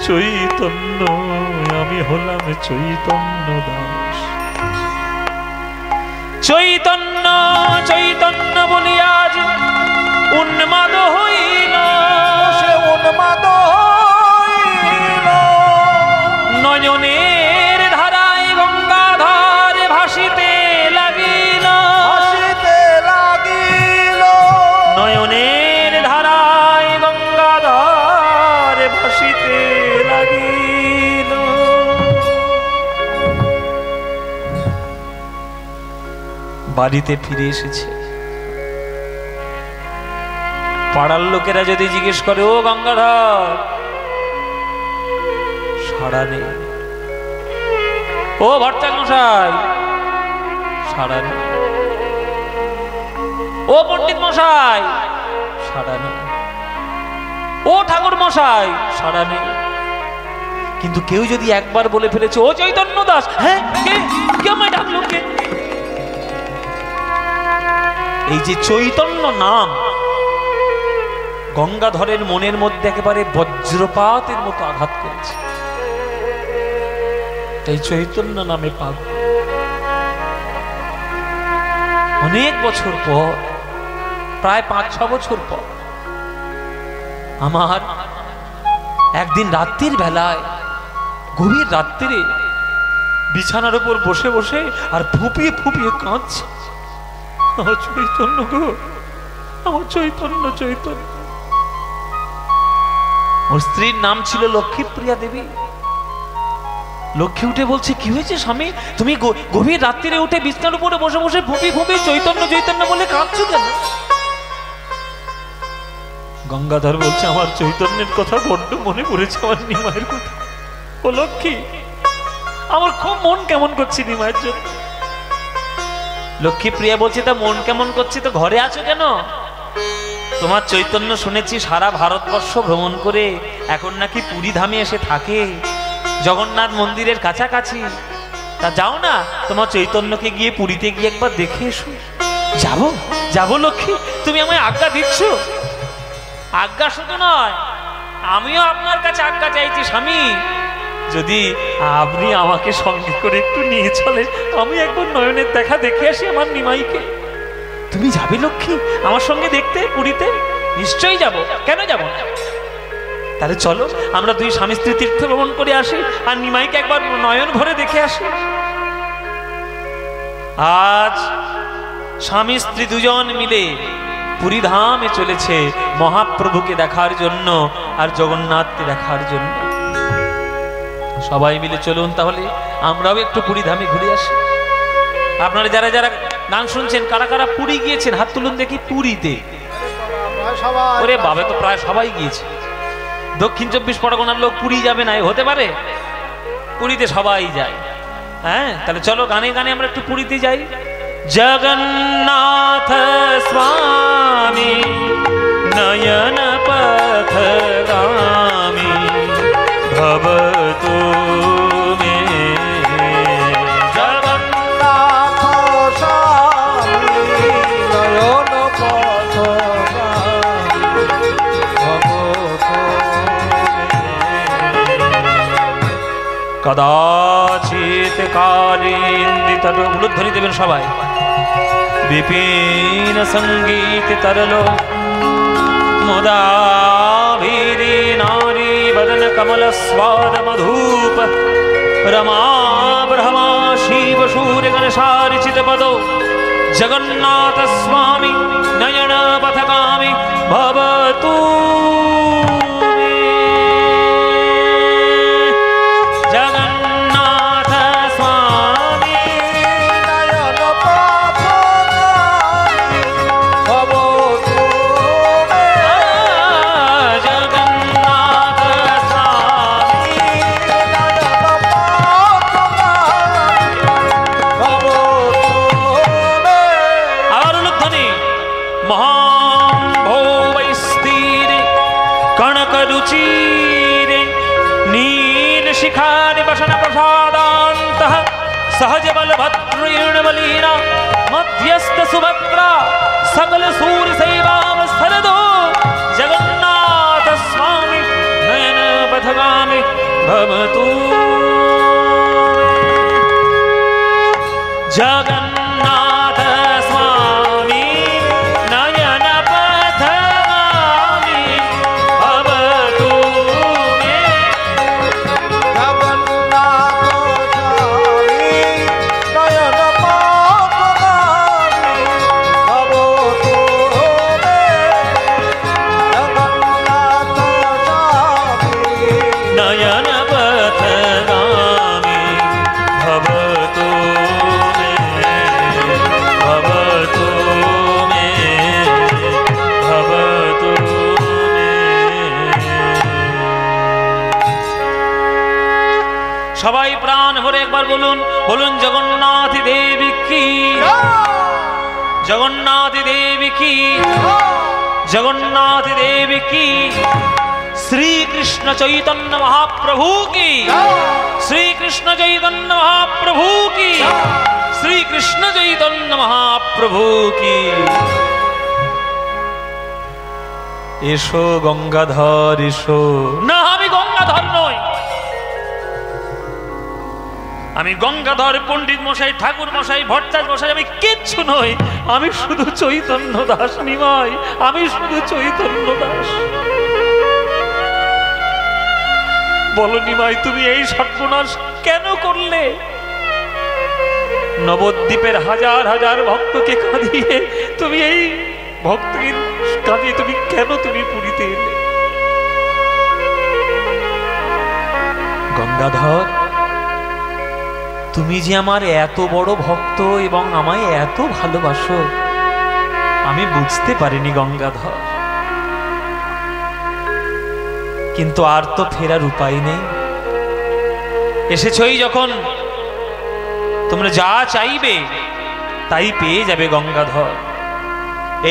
S1: চৈতন্য, আমি হলাম চৈতন্য দাস। চৈতন্য চৈতন্য বলি আজ উন্মাদ হইল,
S2: সে উন্মাদ হইল।
S1: নয়নের ধারায় গঙ্গাধর ভাসিতে লাগিল,
S2: ভাসিতে লাগিল।
S1: নয়নের ধারায় গঙ্গাধর ভাসিতে লাগিল। বাড়িতে ফিরে এসেছে। পাড়ার লোকেরা যদি জিজ্ঞেস করে, ও গঙ্গাধর, সাড়া নেই। ও ভট্টাচার্য মশাই, সাড়া নেই। ও পণ্ডিত মশাই, সাড়া নেই। ও ঠাকুর মশাই, সাড়া নেই। কিন্তু কেউ যদি একবার বলে ফেলেছে, ও চৈতন্য দাস, হ্যাঁ কে আমায় ডাকলো, কে? এই যে চৈতন্য নাম গঙ্গাধরের মনের মধ্যে একেবারে বজ্রপাতের মতো আঘাত করেছে। এই চৈতন্য নামে পাগল। অনেক বছর পর, প্রায় 5-6 বছর পর, আমার একদিন রাত্রির বেলায়, গভীর রাত্রিরে বিছানার উপর বসে বসে আর ফুপিয়ে ফুপিয়ে কাঁদছে, আমার চৈতন্য গো, আমার চৈতন্য চৈতন্য। ওর স্ত্রীর নাম ছিল লক্ষ্মীপ্রিয়া দেবী। লক্ষ্মী উঠে বলছে, কি হয়েছে স্বামী, তুমি গভীর রাত্রিরে উঠে বিছানার উপরে বসে বসে ফুপি ফুপি চৈতন্য চৈতন্য বলে কাঁদছো কেন? গঙ্গাধর বলছে, আমার চৈতন্যের কথা বড্ড মনে পড়েছে, আমার নিমায়ের কথা। ও লক্ষ্মী, আমার খুব মন কেমন করছে নিমায়ের জন্য। লক্ষ্মীপ্রিয়া বলছে, তা মন কেমন করছে, তো ঘরে আছো কেন? তোমার চৈতন্য শুনেছি সারা ভারতবর্ষ ভ্রমণ করে এখন নাকি পুরী ধামে এসে থাকে, জগন্নাথ মন্দিরের কাছাকাছি। তা যাও না, তোমার চৈতন্যকে গিয়ে পুরীতে গিয়ে একবার দেখে এসো। যাবো যাবো লক্ষ্মী, তুমি আমায় আজ্ঞা দিচ্ছ? আজ্ঞা শুধু নয়, আমিও আপনার কাছে আজ্ঞা চাইছি স্বামী, যদি আপনি আমাকে সঙ্গে করে একটু নিয়ে চলে, আমি একবার নয়নের দেখা দেখে আসি আমার নিমাইকে। তুমি যাবে লক্ষ্মী আমার সঙ্গে দেখতে পুরীতে? নিশ্চয়ই যাব, কেন যাব না? তাহলে চলো, আমরা দুই স্বামী স্ত্রী তীর্থ ভ্রমণ করে আসি আর নিমাইকে একবার নয়ন ভরে দেখে আসি। আজ স্বামী স্ত্রী দুজন মিলে পুরী ধামে চলেছে মহাপ্রভুকে দেখার জন্য আর জগন্নাথকে দেখার জন্য। সবাই মিলে চলুন তাহলে আমরাও একটু পুরী ধামে ঘুরে আসি। আপনারা যারা যারা গান শুনছেন, কারা কারা পুরী গিয়েছেন হাত তুলুন দেখি। পুরীতে ওরে বাবা, তো প্রায় সবাই গিয়েছে। দক্ষিণ 24 পরগনার লোক পুরী যাবে না হতে পারে? পুরীতে সবাই যায়। হ্যাঁ, তাহলে চলো গানে গানে আমরা একটু পুরীতে যাই। জগন্নাথ স্বামী নয়ন পথগামী ভবতু মে।
S2: জগন্নাথ স্বামী নয়ন পথগামী।
S1: কদাচিৎ কালিন্দিত, উলুধ্বনি দেবেন সবাই। বিপিন সঙ্গীত তরল মুদাভিরি নারী বদন কমল স্বাদ মধুপ রমা ব্রহ্মা শিব সূর্য গণেশারিচিত পদো জগন্নাথ স্বামী নয়ন পথগামী ভবতু। सहज बलभद्रेण बलीना मध्यस्थ सुभद्रा सकल सूर सेवा सरदो जगन्नाथ मे भवतु जगन्नाथ स्वामी नयन पथगामी भवतु मे
S2: जगन्नाथ स्वामी नयन पथगामी भवतु मे जगन्नाथ स्वामी
S1: नयन पथगामी भवतु সবাই প্রাণ ভরে একবার বলুন বলুন জগন্নাথ দেবী কি জগন্নাথ দেবী কি জগন্নাথ দেবী কি শ্রীকৃষ্ণ চৈতন্য মহাপ্রভু কি শ্রীকৃষ্ণ চৈতন্য মহাপ্রভু কি শ্রীকৃষ্ণ চৈতন্য মহাপ্রভু কি এসো গঙ্গাধর এসো না আমি গঙ্গাধর নই আমি গঙ্গাধর পণ্ডিত মশাই ঠাকুর মশাই ভট্টাচার্য মশাই আমি কিচ্ছু নই আমি শুধু চৈতন্য দাস নিমাই আমি শুধু চৈতন্য দাস বলো নিমাই তুমি এই সর্বনাশ কেন করলে নবদ্বীপের হাজার হাজার ভক্তকে কাঁদিয়ে তুমি এই ভক্তকে কাঁদিয়ে তুমি কেন তুমি পুরীতে এলে গঙ্গাধর তুমি যে আমার এত বড় ভক্ত এবং আমায় এত ভালোবাসো আমি বুঝতে পারিনি গঙ্গাধর কিন্তু আর তো ফেরার উপায় নেই এসেছই যখন তোমরা যা চাইবে তাই পেয়ে যাবে গঙ্গাধর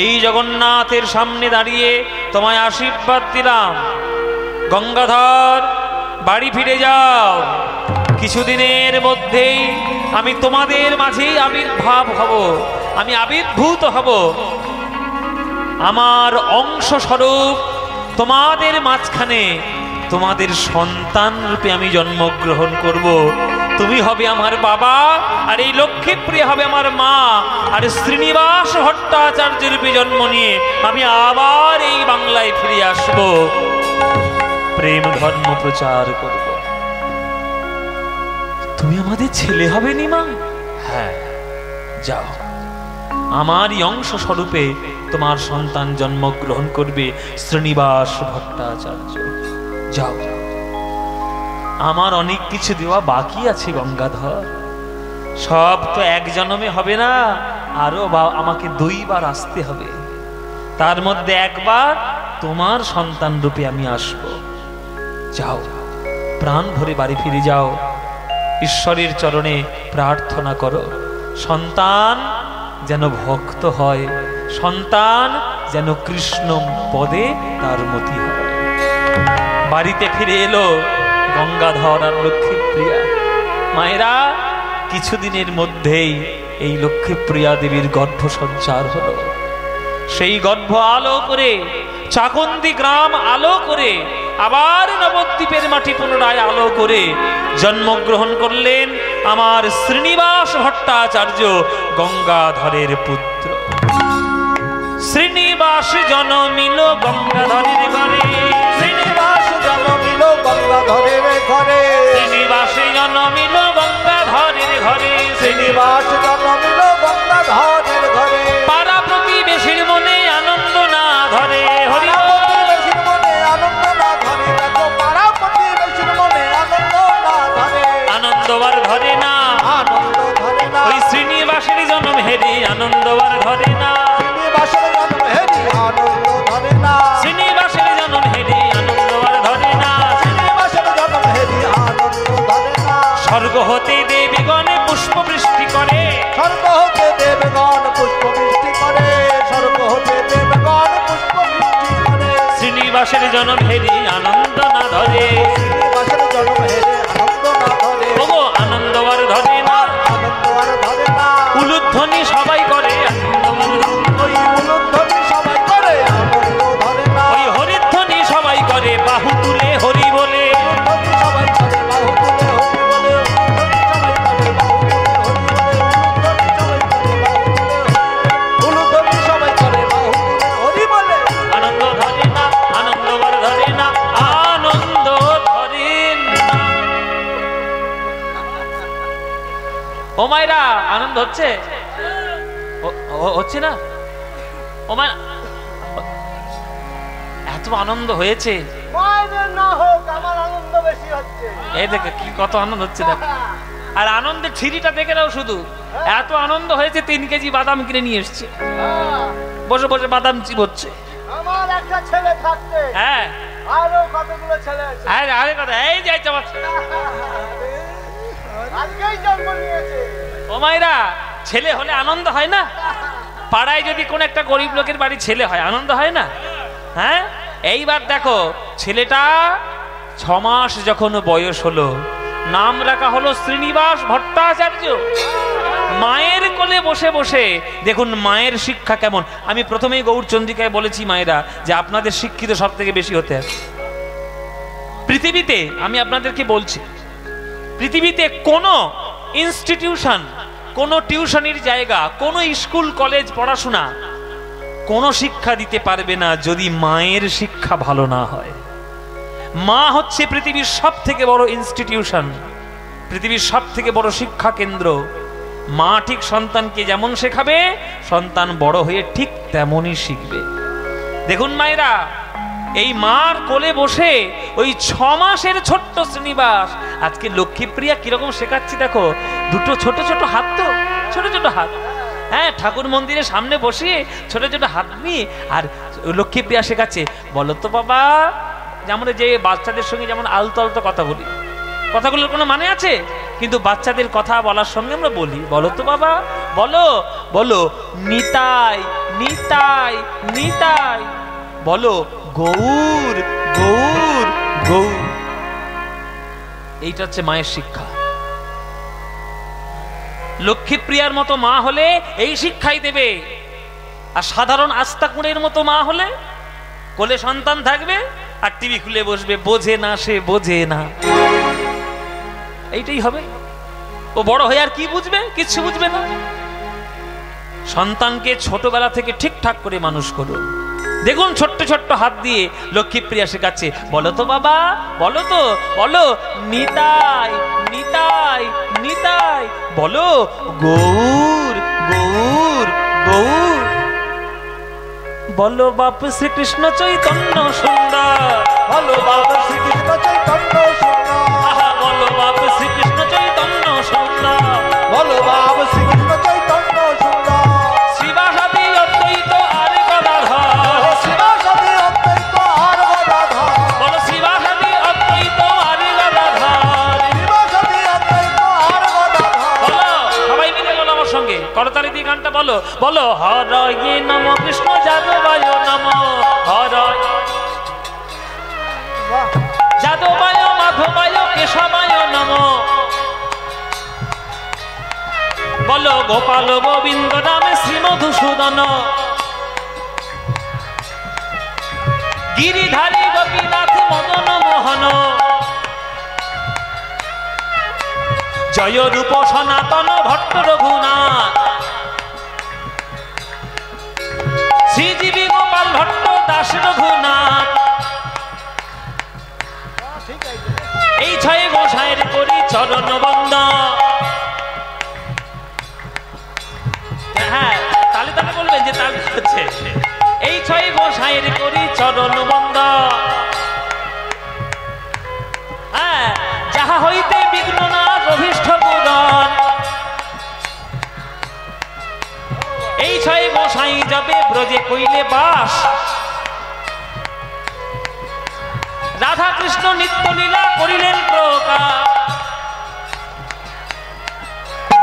S1: এই জগন্নাথের সামনে দাঁড়িয়ে তোমায় আশীর্বাদ দিলাম গঙ্গাধর বাড়ি ফিরে যাও কিছুদিনের মধ্যেই আমি তোমাদের মাঝেই আবির্ভাব হব আমি আবির্ভূত হব আমার অংশ স্বরূপ তোমাদের মাঝখানে তোমাদের সন্তান রূপে আমি জন্মগ্রহণ করব তুমি হবে আমার বাবা আর এই লক্ষ্মীপ্রিয়া হবে আমার মা আর শ্রীনিবাস ভট্টাচার্য রূপে জন্ম নিয়ে আমি আবার এই বাংলায় ফিরে আসব প্রেম ধর্ম প্রচার করব তুমি আমাদের ছেলে হবে নিমা হ্যাঁ যাও আমারই অংশ স্বরূপে তোমার সন্তান জন্মগ্রহণ করবে শ্রীনিবাস ভট্টাচার্য যাও আমার অনেক কিছু দেওয়া বাকি আছে গঙ্গাধর সব তো এক জন্মে হবে না আরো আমাকে 2 বার আসতে হবে তার মধ্যে একবার তোমার সন্তান রূপে আমি আসব যাও প্রাণ ভরে বাড়ি ফিরে যাও ঈশ্বরের চরণে প্রার্থনা করো সন্তান যেন ভক্ত হয় সন্তান যেন কৃষ্ণ পদে তার মতি হয় বাড়িতে ফিরে এলো গঙ্গাধর আর লক্ষ্মীপ্রিয়া মায়েরা কিছুদিনের মধ্যেই এই লক্ষ্মীপ্রিয়া দেবীর গর্ভ সঞ্চার হলো সেই গর্ভ আলো করে চাকন্দি গ্রাম আলো করে আবার নবদ্বীপের মাটি পুনরায় আলো করে জন্মগ্রহণ করলেন আমার শ্রীনিবাস ভট্টাচার্য গঙ্গাধরের পুত্র শ্রীনিবাস জন্মিল গঙ্গাধরের ঘরে
S2: শ্রীনিবাস জন্মিল গঙ্গাধরের ঘরে
S1: শ্রীনিবাস জন্মিল গঙ্গাধরের ঘরে
S2: শ্রীনিবাস জন্মিল গঙ্গাধরের ঘরে
S1: পাড়া প্রতিবেশীর মনে আনন্দ না ধরে হরি
S2: প্রতিবেশীর মনে আনন্দ না ধরে দেখো পাড়া প্রতিবেশীর মনে আনন্দ না ধরে
S1: আনন্দবার ধরে না
S2: আনন্দ ধরে না
S1: ওই শ্রীনিবাসের জন্ম হেরি আনন্দবার ধরে না
S2: শ্রীনিবাসের জন্ম হেরি আনন্দ ধরে না
S1: শ্রীনিবাসের জন্ম হেরি আনন্দবার ধরে না
S2: শ্রীনিবাসের জন্ম হেরি আনন্দ ধরে না
S1: স্বর্গ হতে দেবীগণে পুষ্প বৃষ্টি করে
S2: স্বর্গ হতে দেবগণ পুষ্প বৃষ্টি করে স্বর্গ হতে দেবগণ পুষ্প বৃষ্টি করে
S1: শ্রীনিবাসের জন্ম হেরি আনন্দ না ধরে
S2: শ্রীনিবাসের জন্ম হেরি আনন্দ না ধরে
S1: ওগো আনন্দবার ধরে না
S2: আনন্দ আর ধরে না
S1: উলুধ্বনি সবাই করে
S2: ওই উলুধ্বনি সবাই করে আনন্দ ধরে না
S1: ওই হরিধ্বনি সবাই করে বাহু তুলে হরি বলে
S2: উলুধ্বনি
S1: ও মায়েরা আনন্দ হচ্ছে? হচ্ছে না? ও মায়েরা এত আনন্দ হয়েছে, এই দেখে কি কত আনন্দ হচ্ছে দেখো। আর আনন্দের ছিরিটা দেখে নাও শুধু, এত আনন্দ হয়েছে 3 কেজি বাদাম কিনে নিয়ে এসছে, বসে বসে বাদাম চিবোচ্ছে।
S2: আমার একটা ছেলে থাকতে
S1: হ্যাঁ
S2: আরো কতগুলো ছেলে আছে।
S1: আরে কথা এই যাই চাবা
S2: আজকেই জন্ম নিয়েছে।
S1: ও মায়েরা, ছেলে হলে আনন্দ হয় না? পাড়ায় যদি কোন একটা গরিব লোকের বাড়ি ছেলে হয় আনন্দ হয় না? হ্যাঁ, এইবার দেখো ছেলেটা 6 মাস যখন বয়স হলো, নাম রাখা হলো শ্রীনিবাস ভট্টাচার্য। মায়ের কোলে বসে বসে দেখুন মায়ের শিক্ষা কেমন। আমি প্রথমেই গৌরচন্দ্রিকায় বলেছি মায়েরা যে আপনাদের শিক্ষিত সব থেকে বেশি হতে হবে পৃথিবীতে। আমি আপনাদেরকে বলছি, পৃথিবীতে কোনো ইনস্টিটিউশন, কোনো টিউশনির জায়গা, কোনো স্কুল কলেজ পড়াশোনা কোনো শিক্ষা দিতে পারবে না যদি মায়ের শিক্ষা ভালো না হয়। মা হচ্ছে পৃথিবীর সব থেকে বড় ইনস্টিটিউশন, পৃথিবীর সব থেকে বড় শিক্ষা কেন্দ্র। মা ঠিক সন্তানকে যেমন শেখাবে, সন্তান বড় হয়ে ঠিক তেমনই শিখবে। দেখুন মায়েরা, এই মার কোলে বসে ওই 6 মাসের ছোট্ট শ্রীনিবাস আজকে লক্ষ্মীপ্রিয়া কিরকম শেখাচ্ছি দেখো। দুটো ছোট ছোট হাত, তো ছোট ছোট হাত, হ্যাঁ, ঠাকুর মন্দিরের সামনে বসিয়ে ছোট ছোট হাত নিয়ে আর লক্ষ্মীপ্রিয়া শেখাচ্ছে, বলো তো বাবা। যেমন যে বাচ্চাদের সঙ্গে যেমন আলতো আলতো কথা বলি, কথাগুলোর কোনো মানে আছে? কিন্তু বাচ্চাদের কথা বলার সঙ্গে আমরা বলি, বলো তো বাবা, বলো বলো নিতাই নিতাই নিতাই, বলো গৌর গৌর গৌর। এইটা হচ্ছে মায়ের শিক্ষা। লক্ষ্মীপ্রিয়ার মতো মা হলে এই শিক্ষাই দেবে। আর সাধারণ আস্তাকুঁড়ের মতো মা হলে কোলে সন্তান থাকবে আর টিভি খুলে বসবে, বোঝে না, সে বোঝে না। এইটাই হবে। ও বড় হয়ে আর কি বুঝবে? কিচ্ছু বুঝবে না। সন্তানকে ছোটবেলা থেকে ঠিকঠাক করে মানুষ করুন। দেখুন ছোট্ট ছোট্ট হাত দিয়ে লক্ষ্মীপ্রিয়া শেখাচ্ছে, বলো তো বাবা, বলো তো, বলো নিতাই নিতাই নিতাই, বলো গৌর গৌর গৌর, বলো বাপ শ্রীকৃষ্ণ চৈতন্য সুন্দর,
S2: বলো বাবা শ্রীকৃষ্ণ চৈতন্য সুন্দর,
S1: বলো বাপ শ্রীকৃষ্ণ চৈতন্য সুন্দর,
S2: বলো বাবা শ্রীকৃষ্ণ চৈতন্য সুন্দর,
S1: শিবাসাদি অদ্বৈত আর গদাধর,
S2: শিবাসাদি অদ্বৈত আর গদাধর,
S1: বলো শিবাসাদি অদ্বৈত আর গদাধর,
S2: শিবাসাদি অদ্বৈত আর গদাধর।
S1: বলো সবাই মিলে বলো আমার সঙ্গে, করতালি দিয়ে গানটা বলো, বলো হরয়ে নম কৃষ্ণ যাদবায় নম, হরয় যাদবায় মাধবায় কেশবায় নম, বলো গোপাল গোবিন্দ নামে শ্রী মধুসূদন, গিরিধারী গোপীনাথ মদন মোহন, জয় রূপ সনাতন ভট্ট রঘুনাথ, শ্রীজীবী গোপাল ভট্ট দাস রঘুনাথ। এই 6 গোসাইয়ের করি চরণ বন্দন। হ্যাঁ, তালে তালে বলবেন যে তালে হচ্ছে। এই 6 গোসাইয়ের করি চরণ বন্দন। হ্যাঁ, যাহা হইতে বিঘ্ন না অভীষ্ট পূরণ। এই 6 গোসাই যাবে ব্রজে কইলে বাস, রাধা কৃষ্ণ নিত্য লীলা করিলেন প্রকাশ।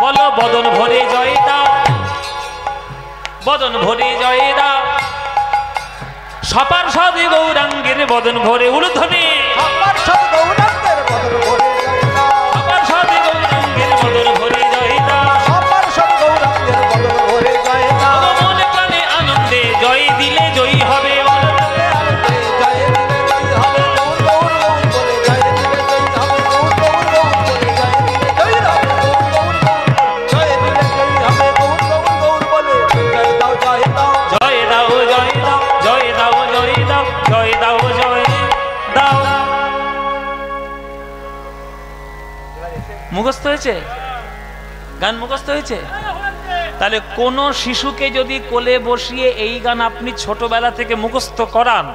S1: বলো বদন ভরে জয় দাও, বদন ভরে জয় দাও, সপার সদে গৌরাঙ্গের বদন ভরে ঊর্ধ্বনে,
S2: আমার সব গৌরাঙ্গের বদন ভরে জয় দাও,
S1: সপার সদে গৌরাঙ্গের বদন ভরে জয় দাও,
S2: আমার সব গৌরাঙ্গের বদন ভরে জয় দাও।
S1: মনে প্রাণে আনন্দে জয় দিলে জয়ী হবে,
S2: জয় দিলে জয় হবে, গৌর গৌর গৌর বলে জয় দিলে জয় হবে, গৌর গৌর গৌর বলে জয় দিলে জয় হবে, গৌর গৌর গৌর জয় দিলে জয় হবে, গৌর গৌর গৌর বলে জয় দাও জয় দাও।
S1: জয় দাও জয় দাও জয় দাও জয় দাও জয় দাও জয় দাও। মুখস্থ হয়েছে? গান মুখস্থ হয়েছে? তাহলে কোন শিশুকে যদি কোলে বসিয়ে এই গান আপনি ছোটবেলা থেকে মুখস্থ করান,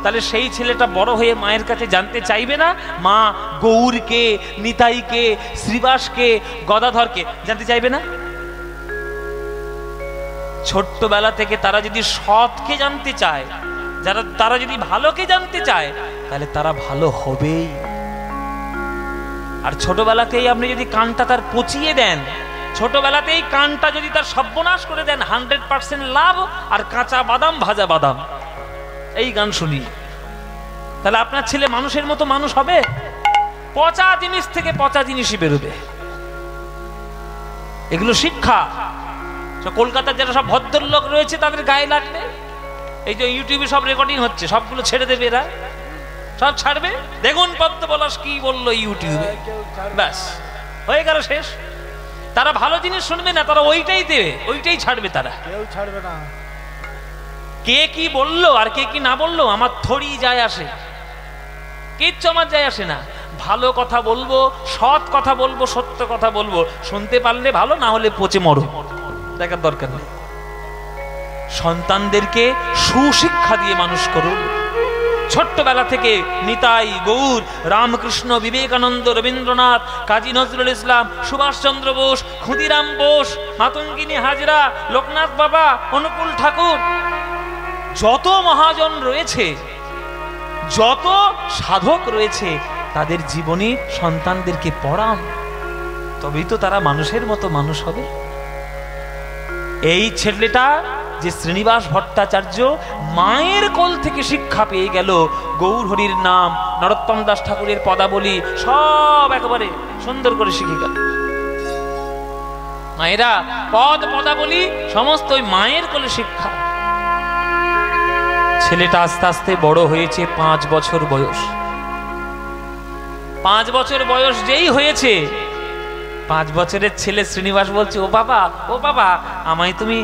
S1: তাহলে সেই ছেলেটা বড় হয়ে মায়ের কাছে জানতে চাইবে না মা গৌরকে, নিতাইকে, শ্রীবাসকে, গদাধরকে জানতে চাইবে না? ছোট্টবেলা থেকে তারা যদি সৎকে জানতে চায়, তারা যদি ভালোকে জানতে চায়, তাহলে তারা ভালো হবেই। আর ছোটবেলাতেই আপনি যদি কানটা তার পচিয়ে দেন, ছোটবেলাতেই কানটা যদি তার সর্বনাশ করে দেন, 100% লাভ আর কাঁচা বাদাম ভাজা বাদাম এই গান শুনি, তাহলে আপনার ছেলে মানুষের মতো মানুষ হবে? পচা জিনিস থেকে পচা জিনিসই বেরোবে। এগুলো শিক্ষা। কলকাতার যারা সব ভদ্রলোক রয়েছে তাদের গায়ে লাগবে। এই যে ইউটিউবে সব রেকর্ডিং হচ্ছে, সবগুলো ছেড়ে দেবে, এরা সব ছাড়বে। দেখুন পদ্ম পলাশ কি বললো ইউটিউবে, ব্যাস হয়ে গেল, শেষ। তারা ভালো জিনিস শুনবে না, তারা ওইটাই দেবে, ওইটাই ছাড়বে, তারা
S2: কেউ ছাড়বে না।
S1: কে কি বললো আর কে কি না বললো আমার থোড়ি যায় আসে, কিচ্ছু আমার যায় আসে না। ভালো কথা বলবো, সৎ কথা বলবো, সত্য কথা বলবো, শুনতে পারলে ভালো, না হলে পচে মরো, দেখার দরকার নেই। সন্তানদেরকে সুশিক্ষা দিয়ে মানুষ করুন। ছোট্টবেলা থেকে নিতাই, গৌর, রামকৃষ্ণ, বিবেকানন্দ, রবীন্দ্রনাথ, কাজী নজরুল ইসলাম, সুভাষচন্দ্র বোস, ক্ষুদিরাম বোস, মাতঙ্গিনী হাজরা, লোকনাথ বাবা, অনুকূল ঠাকুর, যত মহাজন রয়েছে, যত সাধক রয়েছে, তাদের জীবনী সন্তানদেরকে পড়ান, তবেই তো তারা মানুষের মতো মানুষ হবে। এই ছেলেটা যে শ্রীনিবাস ভট্টাচার্য মায়ের কোল থেকে শিক্ষা পেয়ে গেল, গৌর হরির নাম, নরোত্তম দাস ঠাকুরের পদাবলী সব একেবারে সুন্দর করে শিখে গেল। মায়েরা পদাবলী সমস্ত ওই মায়ের কোলে শিক্ষা। ছেলেটা আস্তে আস্তে বড় হয়েছে, 5 বছর বয়স। 5 বছর বয়স যেই হয়েছে, 5 বছরের ছেলে শ্রীনিবাস বলছে, ও বাবা আমায় তুমি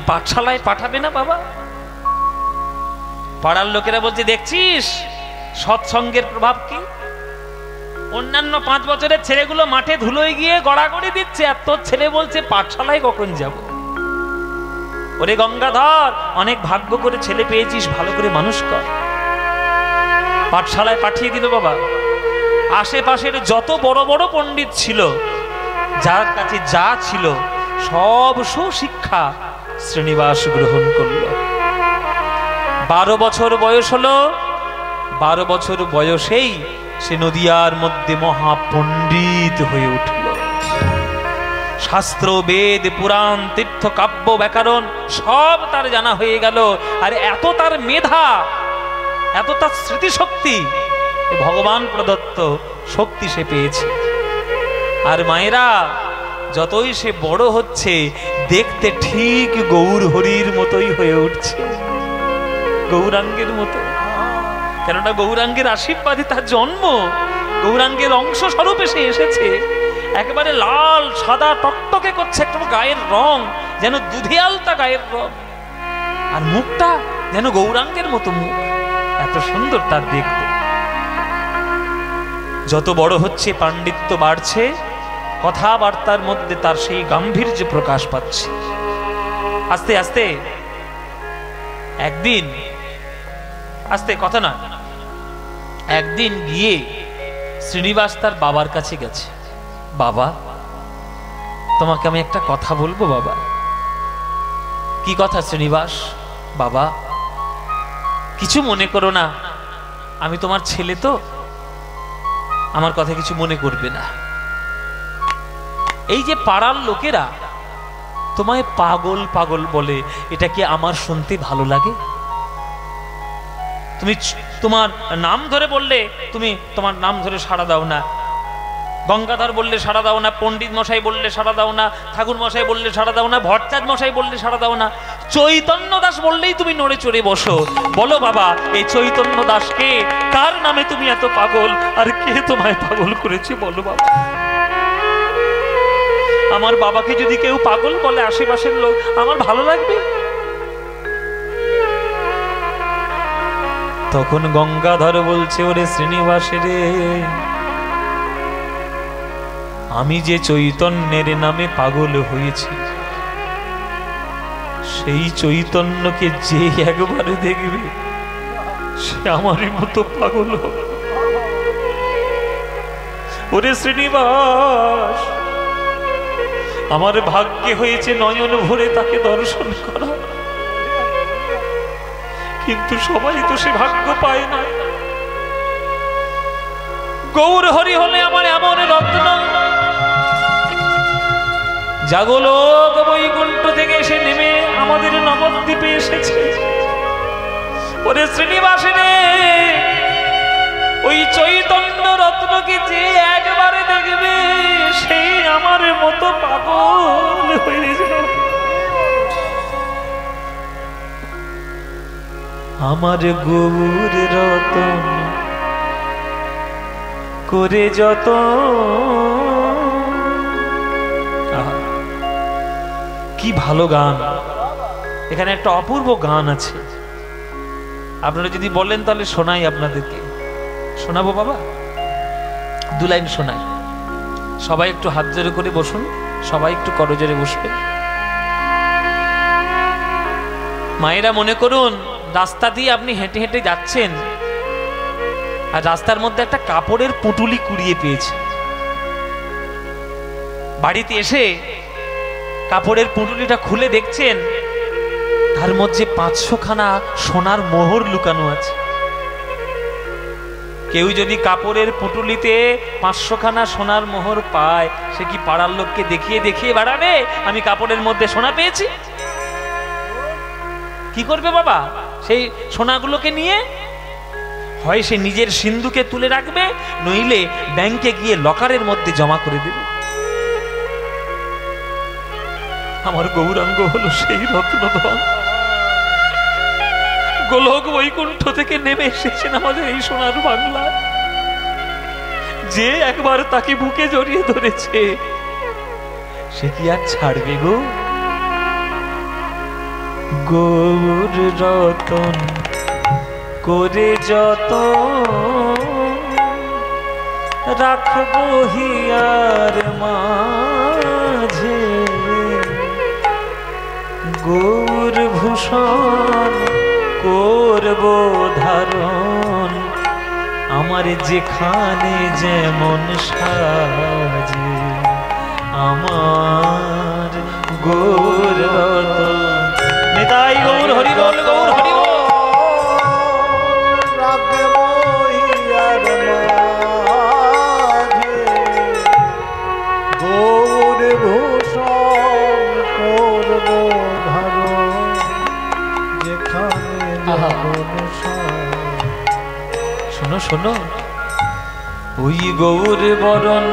S1: পাঠশালায় পাঠাবে না বাবা? পাড়ার লোকেরা বলছে, দেখছিস সৎসঙ্গের প্রভাব কি। অন্যান্য 5 বছরের ছেলেগুলো মাঠে ধুলোয় গিয়ে গড়াগড়ি দিচ্ছে, আর তোর ছেলে বলছে পাঠশালায় কখন যাব। ওরে গঙ্গাধর, অনেক ভাগ্য করে ছেলে পেয়েছিস, ভালো করে মানুষ কর। পাঠশালায় পাঠিয়ে দিল বাবা। আশেপাশের যত বড় বড় পণ্ডিত ছিল, যার কাছে যা ছিল, সব সুশিক্ষা শ্রীনিবাস গ্রহণ করল। 12 বছর বয়স হলো। 12 বছর বয়সেই সে নদিয়ার মধ্যে মহাপণ্ডিত হয়ে উঠল। শাস্ত্র, বেদ, পুরাণ, তীর্থ, কাব্য, ব্যাকরণ সব তার জানা হয়ে গেল। আর এত তার মেধা, এত তার স্মৃতিশক্তি, ভগবান প্রদত্ত শক্তি সে পেয়েছে। আর মায়েরা, যতই সে বড় হচ্ছে, দেখতে ঠিক গৌর হরির মতোই হয়ে উঠছে, গৌরাঙ্গের মতো। কেননা গৌরাঙ্গের আশীর্বাদে তার জন্ম, গৌরাঙ্গের অংশ স্বরূপে সে এসেছে। একেবারে লাল সাদা টকটকে করছে একটা গায়ের রং, যেন দুধে আলতা গায়ের রং। আর মুখটা যেন গৌরাঙ্গের মতো মুখ, এত সুন্দর তার দেখতে। যত বড় হচ্ছে পাণ্ডিত্য বাড়ছে, কথাবার্তার মধ্যে তার সেই গাম্ভীর্য প্রকাশ পাচ্ছে। আস্তে আস্তে একদিন, আস্তে কথা না, একদিন গিয়ে শ্রীনিবাস তার বাবার কাছে গেছে। বাবা, তোমাকে আমি একটা কথা বলবো বাবা। কি কথা শ্রীনিবাস? বাবা, কিছু মনে করো না, আমি তোমার ছেলে তো, আমার কথা কিছু মনে করবে না। এই যে পাড়ার লোকেরা তোমায় পাগল পাগল বলে, এটা কি আমার শুনতে ভালো লাগে? তুমি তোমার নাম ধরে বললে তুমি তোমার নাম ধরে সাড়া দাও না, গঙ্গাধর বললে সাড়া দাও না, পণ্ডিত মশাই বললে সাড়া দাও না, ঠাকুর মশাই বললে সাড়া দাও না, ভট্টাচার্য মশাই বললে সাড়া দাও না, চৈতন্য দাস বললেই তুমি নড়ে চড়ে বসো। বলো বাবা, এই চৈতন্য দাস কে? কার নামে তুমি এত পাগল? আর কে তোমায় পাগল করেছে বলো বাবা? আমার বাবাকে যদি কেউ পাগল বলে আশেপাশের লোক, আমার ভালো লাগবে? তখন গঙ্গাধর বলছে, ওরে শ্রীনিবাস রে, আমি যে চৈতন্যের নামে পাগল হয়েছি, সেই চৈতন্যকে যে একবারে দেখবে সে আমারই মতো পাগল হবে। ওরে শ্রীনিবাস, আমার ভাগ্যে হয়েছে নয়ন ভরে তাকে দর্শন করা, কিন্তু সবাই তো সে ভাগ্য পায় না। গৌর হরি হলে আমার এমন রত্ন, জাগলোক বৈকুণ্ঠ থেকে এসে নেমে আমাদের নবদ্বীপে এসেছে। ওরে শ্রীনিবাস রে, ওই চৈতন্য রত্নকে যে একবারে দেখবে সেই আমার মতো পাগল হয়ে যাবে। আমার গৌর রতন করে যত, কি ভালো গান! এখানে একটা অপূর্ব গান আছে, আপনারা যদি বলেন তাহলে শোনাই আপনাদেরকে। শোনাবো বাবা, 2 লাইন শোনাই। সবাই একটু হাত জোরে করে বসুন, সবাই একটু করজোরে বসবে। মায়েরা মনে করুন রাস্তা দিয়ে আপনি হেঁটে হেঁটে যাচ্ছেন, আর রাস্তার মধ্যে একটা কাপড়ের পুঁটুলি কুড়িয়ে পেয়েছে। বাড়িতে এসে কাপড়ের পুঁটুলিটা খুলে দেখছেন তার মধ্যে 500 খানা সোনার মোহর লুকানো আছে। কেউ যদি কাপড়ের পুঁটুলিতে 500 খানা সোনার মোহর পায়, সে কি পাড়ার লোককে দেখিয়ে দেখিয়ে বেড়াবে আমি কাপড়ের মধ্যে সোনা পেয়েছি? কি করবে বাবা? সেই সোনাগুলোকে নিয়ে হয় সে নিজের সিন্ধুকে তুলে রাখবে, নইলে ব্যাংকে গিয়ে লকারের মধ্যে জমা করে দেবে। আমার গৌরাঙ্গ হলো সেই রত্নধন, গোলক বৈকুণ্ঠ থেকে নেমে এসেছেন আমাদের এই সোনার বাংলা। যে একবার তাকে বুকে জড়িয়ে ধরেছে সে কি আর ছাড়বে গো? গৌর রতন করে যত রাখবো হিয়ার মাঝে, গৌর ভূষণ করব ধারণ আমার যেখানে যেমন সাজে। আমার গৌর রতন, নিতাই গৌর হরি বল, গৌর হরি বল।
S2: গৌর ভূষণ করব ধারণ যেখানে যেমন সাজে।
S1: শোনো শোনো, ওই গৌর বরণ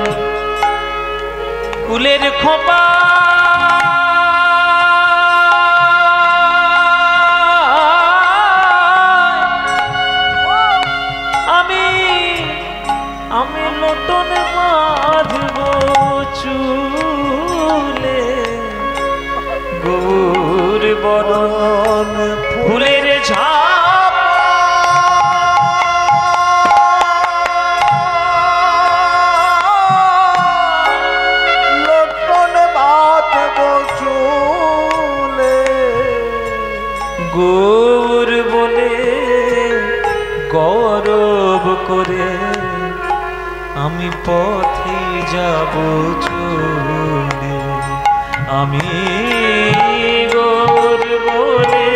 S1: কুলের খোপা আমি নতুন বাঁধব চুলে, গৌর বরণ ফুলের ঝাপ
S2: নতুন বাঁধব চুলে,
S1: গৌর বলে গৌরব করে আমি পথে যাব চলে। আমি গৌর বলে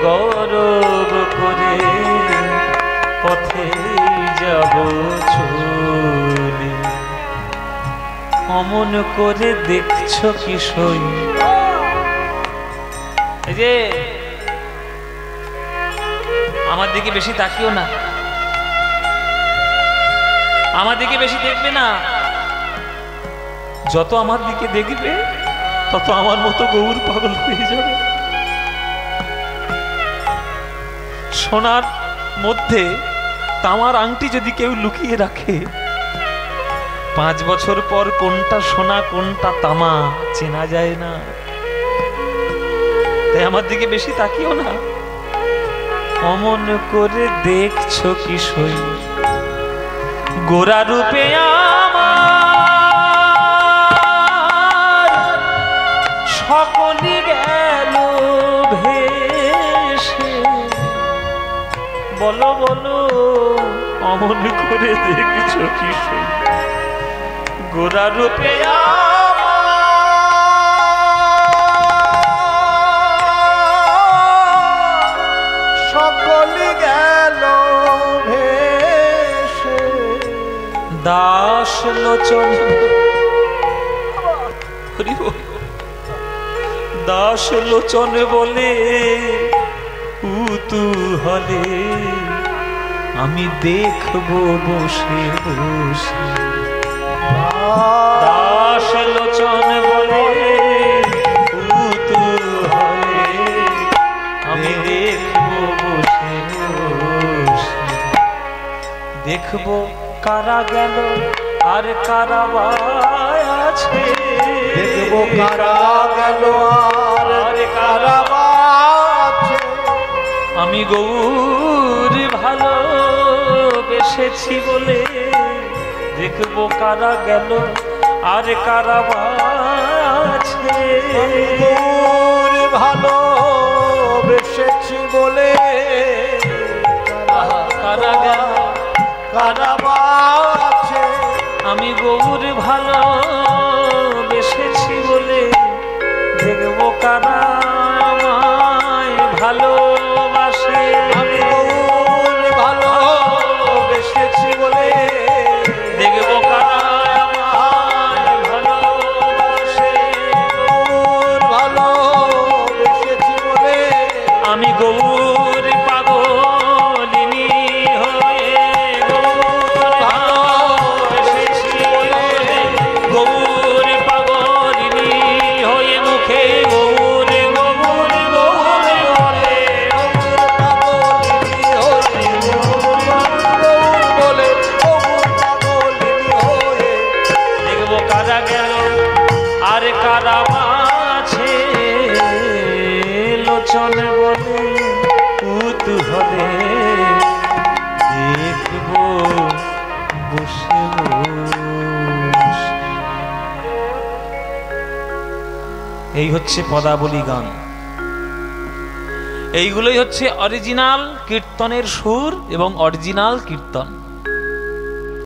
S1: গৌরব করে পথে যাব চলে। অমন করে দেখছো কি সই? এই যে আমার দিকে বেশি তাকিও না, আমার দিকে বেশি দেখবে না। যত আমার দিকে দেখবে তত আমার মতো গৌর পাগল হয়ে যাবে। সোনার মধ্যে তামার আংটি যদি কেউ লুকিয়ে রাখে, 5 বছর পর কোনটা সোনা কোনটা তামা চেনা যায় না। তাই আমার দিকে বেশি তাকিও না। অমন করে দেখছো কি সই? গোরা রূপে আমার বলো বলো অমন করে দেখছো কি গোরা রূপে
S2: সকলি গেল ভেসে
S1: দাস লোচন দাস লোচন বলে উতুহলে আমি দেখবো বসে বসে দাস লোচন বলে উতুহলে আমি দেখবো বসে বসে দেখবো কারা গেল আর কারা আছে
S2: দেখবো কারা গেল আর কারা আছে
S1: আমি গৌর ভালো বেসেছি বলে দেখবো কারা গেল আর কারা আছে
S2: গৌর ভালো বেসেছি বলে
S1: কারা গেল
S2: কারা আছে
S1: আমি গৌর ভালো বেসেছি বলে দেখবো কারা আমায় ভালোবাসে
S2: আমি গৌর ভালো বেসেছি বলে
S1: দেখবো কারা আমায় ভালোবাসে
S2: গৌর ভালো বেসেছি বলে
S1: আমি গৌর পাগলিনী হয়ে ভালোবেসেছি বলে গৌর পাগলিনী হয়ে মুখে গৌর গৌর গৌর বলে
S2: বলে
S1: দেখবো কারা গেল আর কারা আছে লোচন বলে উতুহলে দেখবো বসে বসে। এই হচ্ছে পদাবলী গান, এইগুলোই হচ্ছে অরিজিনাল কীর্তনের সুর এবং অরিজিনাল কীর্তন।